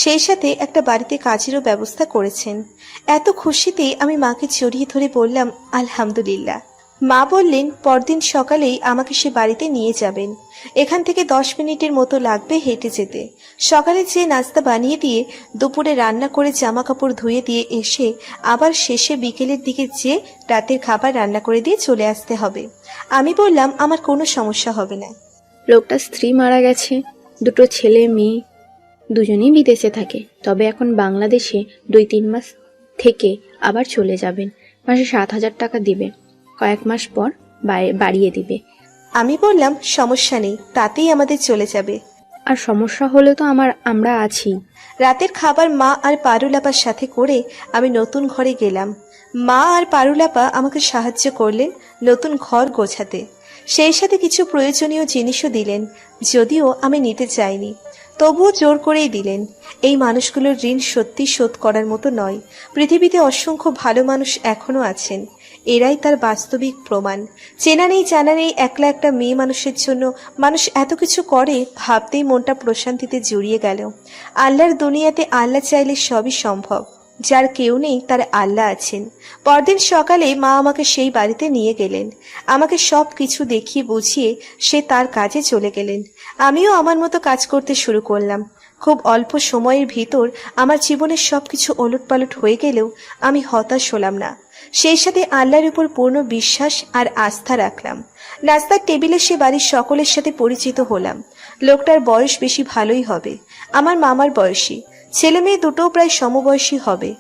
সেই সাথে একটা বাড়িতে কাজেরও ব্যবস্থা করেছেন। এত খুশিতে আমি মাকে জড়িয়ে ধরে বললাম আলহামদুলিল্লাহ। মা বললেন পরদিন সকালেই আমাকে সে বাড়িতে নিয়ে যাবেন। এখান থেকে 10 মিনিটের মতো লাগবে হেঁটে যেতে। সকালে যে নাস্তা বানিয়ে দিয়ে, দুপুরে রান্না করে জামা কাপড় ধুয়ে দিয়ে এসে আবার শেষে বিকেলের দিকে যেয়ে রাতের খাবার রান্না করে দিয়ে চলে আসতে হবে। আমি বললাম আমার কোনো সমস্যা হবে না। লোকটার স্ত্রী মারা গেছে, 2 ছেলে মেয়ে, দুজনেই বিদেশে থাকে। তবে এখন বাংলাদেশে 2-3 মাস থেকে আবার চলে যাবেন। মাসে 7,000 টাকা দিবে, কয়েক মাস পর বাড়িয়ে দিবে। আমি বললাম সমস্যা নেই, তাতেই আমাদের চলে যাবে। আর সমস্যা হলে তো আমরা আছি। রাতের খাবার মা আর পারুলাপার সাথে করে আমি নতুন ঘরে গেলাম। মা আর পারুলাপা আমাকে সাহায্য করলেন নতুন ঘর গোছাতে। সেই সাথে কিছু প্রয়োজনীয় জিনিসও দিলেন, যদিও আমি নিতে চাইনি, তবুও জোর করেই দিলেন। এই মানুষগুলোর ঋণ সত্যি শোধ করার মতো নয়। পৃথিবীতে অসংখ্য ভালো মানুষ এখনো আছেন, এরাই তার বাস্তবিক প্রমাণ। চেনা নেই জানা নেই একলা একটা মেয়ে মানুষের জন্য মানুষ এত কিছু করে, ভাবতেই মনটা প্রশান্তিতে জুড়িয়ে গেল। আল্লাহর দুনিয়াতে আল্লাহ চাইলে সবই সম্ভব। যার কেউ নেই তার আল্লাহ আছেন। পরদিন সকালে মা আমাকে সেই বাড়িতে নিয়ে গেলেন। আমাকে সব কিছু দেখিয়ে বুঝিয়ে সে তার কাজে চলে গেলেন। আমিও আমার মতো কাজ করতে শুরু করলাম। খুব অল্প সময়ের ভিতর আমার জীবনের সবকিছু ওলটপালট হয়ে গেলেও আমি হতাশ হলাম না। সেই সাথে আল্লাহর উপর পূর্ণ বিশ্বাস আর আস্থা রাখলাম। নাস্তার টেবিলে সে বাড়ির সকলের সাথে পরিচিত হলাম। লোকটার বয়স বেশি ভালোই হবে, আমার মামার বয়সী। ছেলে মেয়ে দুটোও প্রায় সমবয়সী হবে,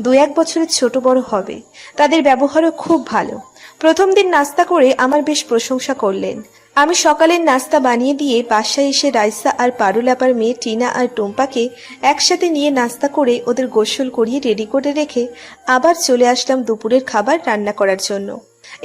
2-1 বছরের ছোট বড় হবে। তাদের ব্যবহারও খুব ভালো। প্রথম দিন নাস্তা করে আমার বেশ প্রশংসা করলেন। আমি সকালের নাস্তা বানিয়ে দিয়ে বাসায় এসে রাইসা আর পারুল আপার মেয়ে টিনা আর টুম্পাকে একসাথে নিয়ে নাস্তা করে ওদের গোসল করিয়ে রেডি করে রেখে আবার চলে আসলাম দুপুরের খাবার রান্না করার জন্য।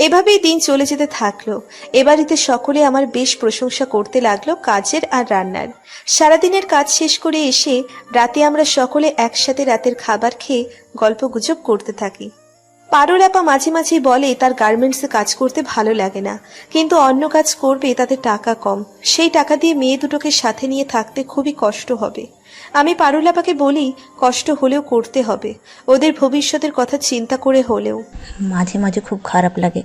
এভাবেই দিন চলে যেতে থাকলো। এবাড়িতে সকলে আমার বেশ প্রশংসা করতে লাগলো কাজের আর রান্নার। সারাদিনের কাজ শেষ করে এসে রাতে আমরা সকলে একসাথে রাতের খাবার খেয়ে গল্পগুজব করতে থাকি। পারুল আপা মাঝে মাঝেই বলে তার গার্মেন্টসে কাজ করতে ভালো লাগে না, কিন্তু অন্য কাজ করবে তাতে টাকা কম, সেই টাকা দিয়ে মেয়ে দুটোকে সাথে নিয়ে থাকতে খুবই কষ্ট হবে। আমি পারুল আপাকে বলি কষ্ট হলেও করতে হবে, ওদের ভবিষ্যতের কথা চিন্তা করে হলেও। মাঝে মাঝে খুব খারাপ লাগে।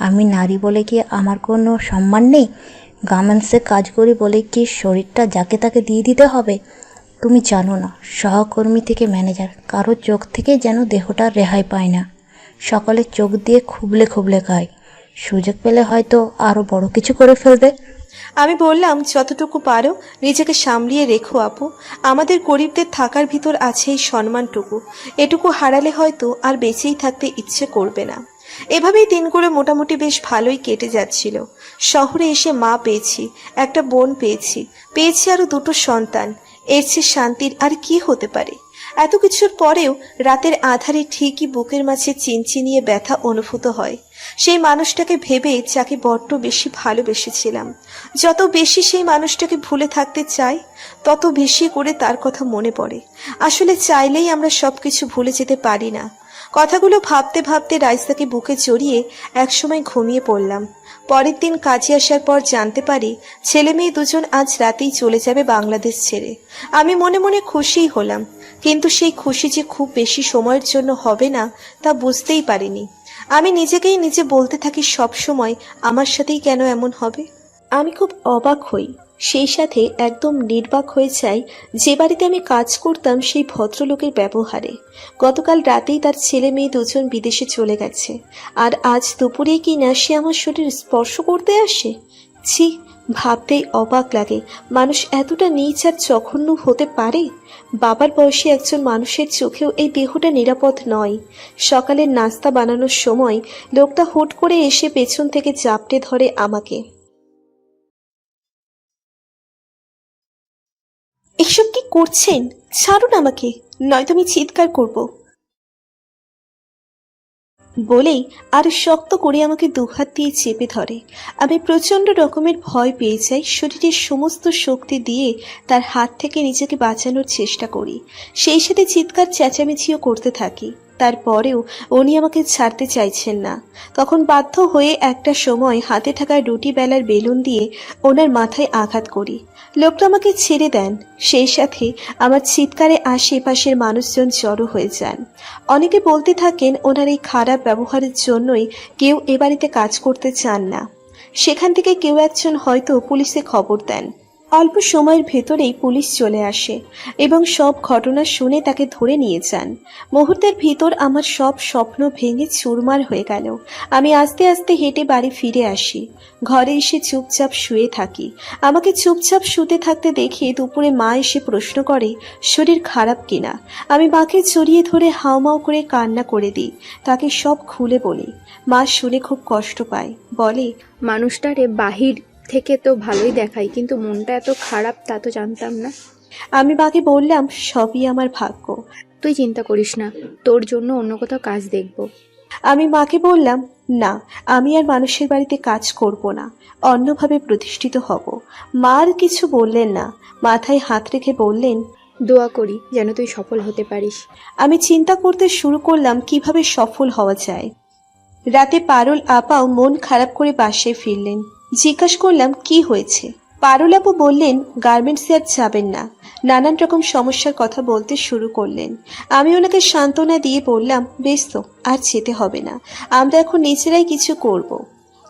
আমি নারী বলে কি আমার কোনো সম্মান নেই? গার্মেন্টসে কাজ করি বলে কি শরীরটা যাকে তাকে দিয়ে দিতে হবে? তুমি জানো না, সহকর্মী থেকে ম্যানেজার কারো চোখ থেকে যেন দেহটা রেহাই পায় না। সকালে চোখ দিয়ে খুবলে খুবলে খায়, সুযোগ পেলে হয়তো আরো বড় কিছু করে ফেলবে। আমি বললাম যতটুকু পারো নিজেকে সামলিয়ে রেখো আপু, আমাদের গরিবদের থাকার ভিতর আছে এই সম্মানটুকু, এটুকু হারালে হয়তো আর বেঁচেই থাকতে ইচ্ছে করবে না। এভাবেই দিনগুলো মোটামুটি বেশ ভালোই কেটে যাচ্ছিল। শহরে এসে মা পেয়েছি, একটা বোন পেয়েছি আরো 2টো সন্তান। এর চেয়ে শান্তির আর কি হতে পারে? এত কিছুর পরেও রাতের আধারে ঠিকই বুকের মাঝে চিনচিনিয়ে ব্যথা অনুভূত হয়। সেই মানুষটাকে ভেবে যাকে বড্ড বেশি ভালোবেসেছিলাম। যত বেশি সেই মানুষটাকে ভুলে থাকতে চাই, তত বেশি করে তার কথা মনে পড়ে। আসলে চাইলেই আমরা সবকিছু ভুলে যেতে পারি না। কথাগুলো ভাবতে ভাবতে রাইসাকে বুকে জড়িয়ে একসময় ঘুমিয়ে পড়লাম। পরের দিন কাজে আসার পর জানতে পারি ছেলে মেয়ে দুজন আজ রাতেই চলে যাবে বাংলাদেশ ছেড়ে। আমি মনে মনে খুশিই হলাম, কিন্তু সেই খুশি যে খুব বেশি সময়ের জন্য হবে না তা বুঝতেই পারিনি। আমি নিজেকেই নিজে বলতে থাকি সব সময় আমার সাথেই কেন এমন হবে। আমি খুব অবাক হই, সেই সাথে একদম নির্বাক হয়ে যাই যে বাড়িতে আমি কাজ করতাম সেই ভদ্রলোকের ব্যবহারে। গতকাল রাতেই তার ছেলে মেয়ে দুজন বিদেশে চলে গেছে, আর আজ দুপুরে কিনা সে আমার শরীর স্পর্শ করতে আসে। ছি, ভাবতেই অবাক লাগে মানুষ এতটা নীচ আর জঘন্য হতে পারে। বাবার বয়সী একজন মানুষের চোখেও এই দেহটা নিরাপদ নয়। সকালের নাস্তা বানানোর সময় লোকটা হুট করে এসে পেছন থেকে চাপটে ধরে আমাকে। এসব কি করছেন? ছাড়ুন আমাকে, নয়তো আমি চিৎকার করব বলেই আরো শক্ত করে আমাকে দুহাত দিয়ে চেপে ধরে। আমি প্রচন্ড রকমের ভয় পেয়ে যাই, শরীরের সমস্ত শক্তি দিয়ে তার হাত থেকে নিজেকে বাঁচানোর চেষ্টা করি, সেই সাথে চিৎকার চেঁচামেচিও করতে থাকি। তারপরেও উনি আমাকে ছাড়তে চাইছেন না। তখন বাধ্য হয়ে একটা সময় হাতে থাকা রুটি বেলার বেলুন দিয়ে ওনার মাথায় আঘাত করি। লোকটা আমাকে ছেড়ে দেন। সেই সাথে আমার চিৎকারে আশেপাশের মানুষজন জড়ো হয়ে যান। অনেকে বলতে থাকেন ওনার এই খারাপ ব্যবহারের জন্যই কেউ এ বাড়িতে কাজ করতে চান না। সেখান থেকে কেউ একজন হয়তো পুলিশে খবর দেন। অল্প সময়ের ভেতরেই পুলিশ চলে আসে এবং সব ঘটনা শুনে তাকে ধরে নিয়ে যান। মুহূর্তের ভিতর আমার সব স্বপ্ন ভেঙে চুরমার হয়ে গেল। আমি আস্তে আস্তে হেঁটে বাড়ি ফিরে আসি। ঘরে এসে চুপচাপ শুয়ে থাকি। আমাকে চুপচাপ শুতে থাকতে দেখে দুপুরে মা এসে প্রশ্ন করে শরীর খারাপ কিনা। আমি মাকে জড়িয়ে ধরে হাউমাউ করে কান্না করে দিই, তাকে সব খুলে বলি। মা শুনে খুব কষ্ট পায়, বলে মানুষটারে বাহির থেকে তো ভালোই দেখাই, কিন্তু মনটা এত খারাপ তা তো জানতাম না। আমি মাকে বললাম সবই আমার ভাগ্য, তুই চিন্তা করিস না, তোর জন্য অন্য কোথাও কাজ দেখব। আমি মাকে বললাম না, আমি আর মানুষের বাড়িতে কাজ করব না, অন্যভাবে প্রতিষ্ঠিত হব। মা আর কিছু বললেন না, মাথায় হাত রেখে বললেন দোয়া করি যেন তুই সফল হতে পারিস। আমি চিন্তা করতে শুরু করলাম কিভাবে সফল হওয়া যায়। রাতে পারুল আপাও মন খারাপ করে বাসায় ফিরলেন। জিজ্ঞাসা করলাম কি হয়েছে। পারুল আপু বললেন গার্মেন্টসে আর যাবেন না, নানান রকম সমস্যার কথা বলতে শুরু করলেন। আমি ওনাকে সান্ত্বনা দিয়ে বললাম বেশ তো, আর যেতে হবে না, আমরা এখন নিজেরাই কিছু করব।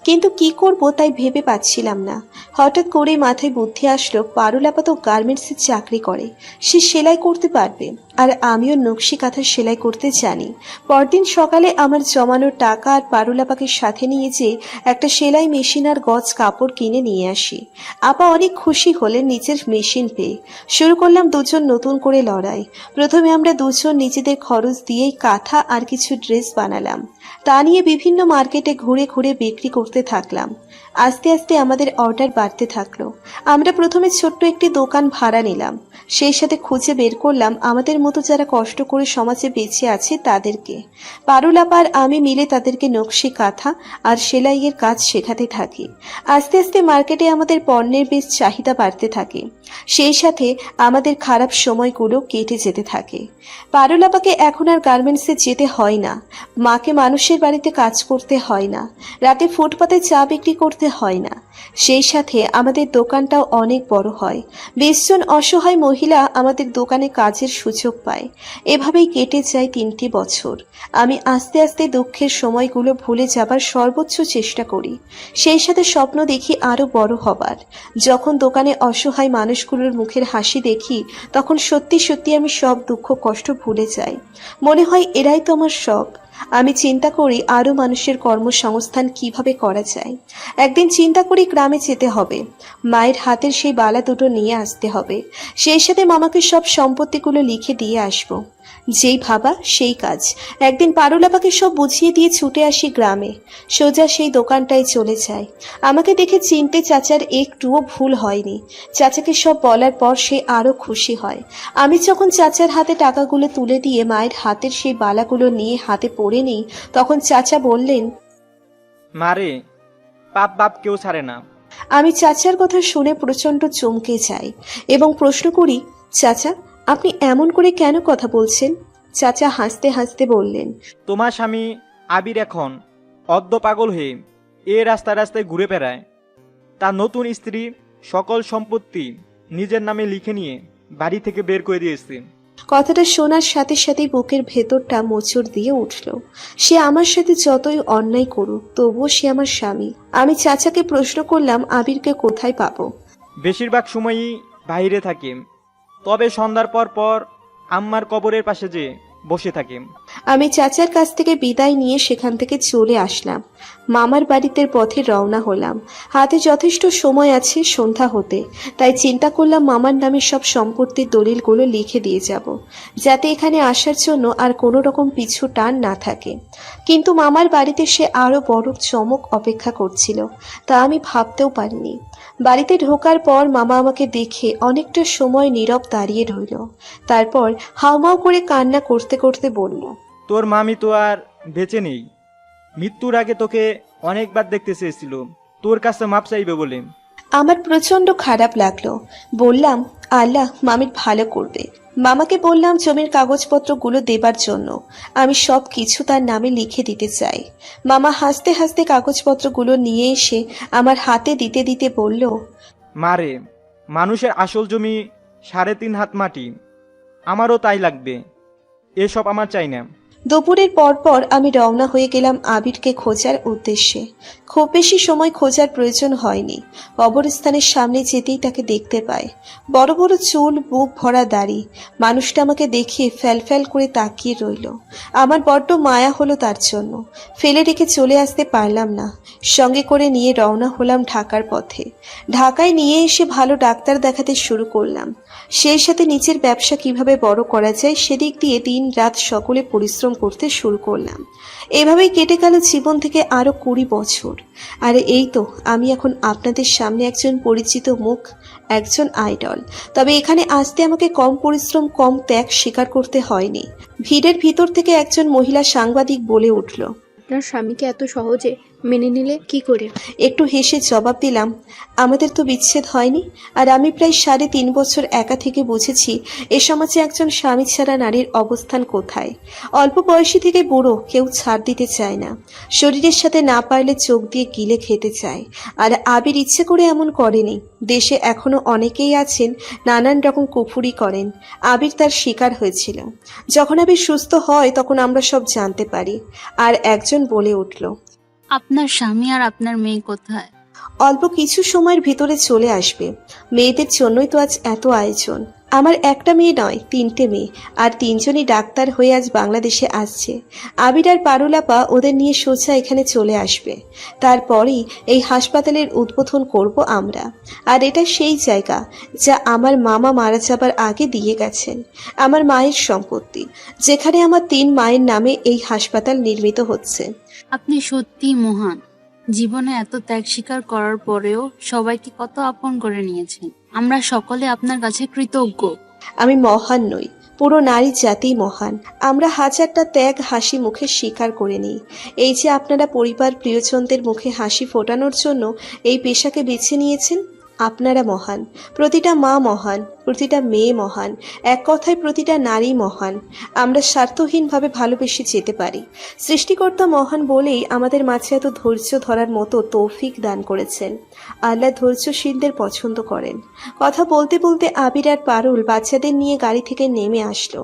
কিন্তু কি করব তাই ভেবে পাচ্ছিলাম না। হঠাৎ করে মাথায় বুদ্ধি আসলো পারুল আপা তো গার্মেন্টসে চাকরি করে, সে সেলাই করতে পারবে, আর আমিও নকশি কাঁথা সেলাই করতে জানি। পরদিন সকালে আমার জমানোর টাকা আর পারুল আপাকে সাথে নিয়ে যেয়ে একটা সেলাই মেশিন আর গজ কাপড় কিনে নিয়ে আসি। আপা অনেক খুশি হলেন নিজের মেশিন পেয়ে। শুরু করলাম দুজন নতুন করে লড়াই। প্রথমে আমরা দুজন নিজেদের খরচ দিয়েই কাঁথা আর কিছু ড্রেস বানালাম, তা নিয়ে বিভিন্ন মার্কেটে ঘুরে ঘুরে বিক্রি করতে থাকলাম। আস্তে আস্তে আমাদের অর্ডার বাড়তে থাকলো। আমরা প্রথমে ছোট্ট একটি দোকান ভাড়া নিলাম, সেই সাথে খুঁজে বের করলাম আমাদের মতো যারা কষ্ট করে সমাজে বেঁচে আছে তাদেরকে। পারুল আপা আর আমি মিলে তাদেরকে নকশি কাঁথা আর সেলাইয়ের কাজ শেখাতে থাকি। আস্তে আস্তে মার্কেটে আমাদের পণ্যের বেশ চাহিদা বাড়তে থাকে, সেই সাথে আমাদের খারাপ সময়গুলো কেটে যেতে থাকে। পারুল আপাকে এখন আর গার্মেন্টসে যেতে হয় না, মাকে মানুষের বাড়িতে কাজ করতে হয় না, রাতে ফুটপাতে চা বিক্রি করতে হয় না। সেই সাথে আমাদের দোকানটাও অনেক বড় হয়, 20 জন অসহায় মহিলা আমাদের দোকানে কাজের সুযোগ পায়। এভাবেই কেটে যায় 3টি বছর। আমি আস্তে আস্তে দুঃখের সময়গুলো ভুলে যাবার সর্বোচ্চ চেষ্টা করি, সেই সাথে স্বপ্ন দেখি আরো বড় হবার। যখন দোকানে অসহায় মানুষগুলোর মুখের হাসি দেখি তখন সত্যি সত্যি আমি সব দুঃখ কষ্ট ভুলে যাই। মনে হয় এরাই তো আমার শখ। আমি চিন্তা করি আরো মানুষের কর্মসংস্থান কিভাবে করা যায়। একদিন চিন্তা করি গ্রামে যেতে হবে, মায়ের হাতের সেই বালা দুটো নিয়ে আসতে হবে, সেই সাথে মামাকে সব সম্পত্তিগুলো লিখে দিয়ে আসবো। যেই ভাবা সেই কাজ। একদিন পারুল আপাকে সব বুঝিয়ে দিয়ে ছুটে আসি গ্রামে, সোজা সেই দোকানটায় চলে যাই। আমাকে দেখে চিনতে চাচার একটুও ভুল হয়নি। চাচাকে সব বলার পর সে আরো খুশি হয়। আমি যখন চাচার হাতে টাকাগুলো তুলে দিয়ে মায়ের হাতের সেই বালাগুলো নিয়ে হাতে পরে নিই, তখন চাচা বললেন, মারে, পাপ বাপ কেউ ছাড়ে না। আমি চাচার কথা শুনে প্রচন্ড চমকে যাই এবং প্রশ্ন করি, চাচা আপনি এমন করে কেন কথা বলছেন? চাচা হাসতে হাসতে বললেন, তোমার স্বামী আবির এখন অর্ধ পাগল হয়ে এ রাস্তায় রাস্তায় ঘুরে বেড়ায়। তার নতুন স্ত্রী সকল সম্পত্তি নিজের নামে লিখে নিয়ে বাড়ি থেকে বের করে দিয়েছে। কথাটা শোনার সাথে সাথে বুকের ভেতরটা মোচড় দিয়ে উঠল। সে আমার সাথে যতই অন্যায় করুক তবুও সে আমার স্বামী। আমি চাচাকে প্রশ্ন করলাম আবিরকে কোথায় পাবো। বেশিরভাগ সময়ই বাইরে থাকে, তবে সন্ধ্যার পর পর আম্মার কবরের পাশে যে বসে থাকে। আমি চাচার কাছ থেকে বিদায় নিয়ে সেখান থেকে চলে আসলাম। মামার বাড়িতে পথে রওনা হলাম। হাতে যথেষ্ট সময় আছে সন্ধ্যা হতে, তাই চিন্তা করলাম মামার নামে সব সম্পত্তির দলিলগুলো লিখে দিয়ে যাব, যাতে এখানে আসার জন্য আর কোনো রকম পিছু টান না থাকে। কিন্তু মামার বাড়িতে সে আরো বড় চমক অপেক্ষা করছিল, তা আমি ভাবতেও পারিনি। বাড়িতে ঢোকার পর মামা আমাকে দেখে অনেকটা সময় নীরব দাঁড়িয়ে রইল। তারপর হাউমাউ করে কান্না করতে করতে বলল, তোর মামি তো আর বেঁচে নেই। মৃত্যুর আগে তোকে অনেকবার দেখতে চেয়েছিল, তোর কাছে মাপ চাইবে বলে। আমার প্রচন্ড খারাপ লাগলো। বললাম, আল্লাহ মামির ভালো করবে। মামাকে বললাম জমির কাগজপত্রগুলো দেবার জন্য, আমি সব কিছু তার নামে লিখে দিতে চাই। মামা হাসতে হাসতে কাগজপত্রগুলো নিয়ে এসে আমার হাতে দিতে দিতে বলল, মারে, মানুষের আসল জমি 3.5 হাত মাটি, আমারও তাই লাগবে। এসব আমার চাই না। দুপুরের পরপর আমি রওনা হয়ে গেলাম আবিরকে খোঁজার উদ্দেশ্যে। খুব বেশি সময় খোঁজার প্রয়োজন হয়নি। কবরস্থানের সামনে যেতেই তাকে দেখতে পাই। বড় বড় চুল, বুক ভরা দাড়ি। মানুষটা আমাকে দেখে ফ্যাল করে তাকিয়ে রইল। আমার বড্ড মায়া হলো তার জন্য। ফেলে রেখে চলে আসতে পারলাম না। সঙ্গে করে নিয়ে রওনা হলাম ঢাকার পথে। ঢাকায় নিয়ে এসে ভালো ডাক্তার দেখাতে শুরু করলাম। সেই সাথে নিজের ব্যবসা কিভাবে বড় করা যায় সেদিক দিয়ে দিন রাত সকলে পরিশ্রম করতে শুরু করলাম। এভাবেই কেটে গেল জীবন থেকে আরো 20 বছর। আর এই তো আমি এখন আপনাদের সামনে একজন পরিচিত মুখ, একজন আইডল। তবে এখানে আসতে আমাকে কম পরিশ্রম, কম ত্যাগ স্বীকার করতে হয়নি। ভিড়ের ভিতর থেকে একজন মহিলা সাংবাদিক বলে উঠল, আপনার স্বামীকে এত সহজে মেনে নিলে কি করে? একটু হেসে জবাব দিলাম, আমাদের তো বিচ্ছেদ হয়নি, আর আমি প্রায় 3.5 বছর একা থেকে বুঝেছি এ সমাজে একজন স্বামী ছাড়া নারীর অবস্থান কোথায়। অল্প বয়সী থেকে বুড়ো কেউ ছাড় দিতে চায় না, শরীরের সাথে না পারলে চোখ দিয়ে গিলে খেতে চায়। আর আবির ইচ্ছে করে এমন করেনি। দেশে এখনো অনেকেই আছেন নানান রকম কুফুরি করেন, আবির তার শিকার হয়েছিল। যখন আবির সুস্থ হয় তখন আমরা সব জানতে পারি। আর একজন বলে উঠল, আপনার স্বামী আর আপনার মেয়ে কোথায়? অল্প কিছু সময়ের ভিতরে চলে আসবে। মেয়েদের জন্যই তো আজ এত আয়োজন। আমার একটা মেয়ে নয়, 3টে মেয়ে, আর 3জনই ডাক্তার হয়ে আজ বাংলাদেশে আসছে। আবির আর পারুলাপা ওদের নিয়ে সোজা এখানে চলে আসবে। তারপরেই এই হাসপাতালের উদ্বোধন করব আমরা। আর এটা সেই জায়গা যা আমার মামা মারা যাবার আগে দিয়ে গেছেন, আমার মায়ের সম্পত্তি, যেখানে আমার 3 মায়ের নামে এই হাসপাতাল নির্মিত হচ্ছে। আপনি সত্যিই মহান। জীবনে এত ত্যাগ স্বীকার করার পরেও সবাইকে কত আপন করে নিয়েছেন। আমরা সকলে আপনার কাছে কৃতজ্ঞ। আমি মহান নই, পুরো নারী জাতি মহান। আমরা হাজারটা ত্যাগ হাসি মুখে স্বীকার করে নিই। এই যে আপনারা পরিবার প্রিয়জনদের মুখে হাসি ফোটানোর জন্য এই পেশাকে বেছে নিয়েছেন, আপনারা মহান। প্রতিটা মা মহান, প্রতিটা মেয়ে মহান, এক কথায় প্রতিটা নারী মহান। আমরা স্বার্থহীনভাবে ভালোবেসে যেতে পারি। সৃষ্টিকর্তা মহান বলেই আমাদের মাঝে এত ধৈর্য ধরার মতো তৌফিক দান করেছেন। আল্লাহ ধৈর্যশীলদের পছন্দ করেন। কথা বলতে বলতে আবির আর পারুল বাচ্চাদের নিয়ে গাড়ি থেকে নেমে আসলো।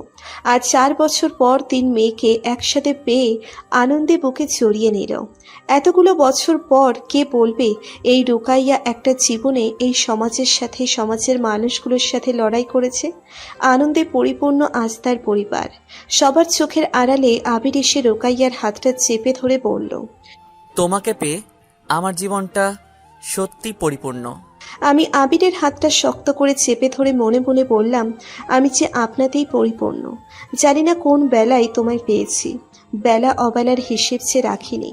আর 4 বছর পর 3 মেয়েকে একসাথে পেয়ে আনন্দে বুকে জড়িয়ে নিল। এতগুলো বছর পর কে বলবে এই রুকাইয়া একটা জীবনে এই সমাজের সাথে, সমাজের মানুষগুলোর সাথে লড়াই করেছে। আনন্দে পরিপূর্ণ আস্থার পরিবার। সবার চোখের আড়ালে আবির এসে রুকাইয়ার হাতটা চেপে ধরে বলল, তোমাকে পেয়ে আমার জীবনটা সত্যি পরিপূর্ণ। আমি আবিরের হাতটা শক্ত করে চেপে ধরে মনে মনে বললাম, আমি যে আপনাতেই পরিপূর্ণ। জানি না কোন বেলায় তোমায় পেয়েছি, বেলা অবেলার হিসেব যে রাখিনি।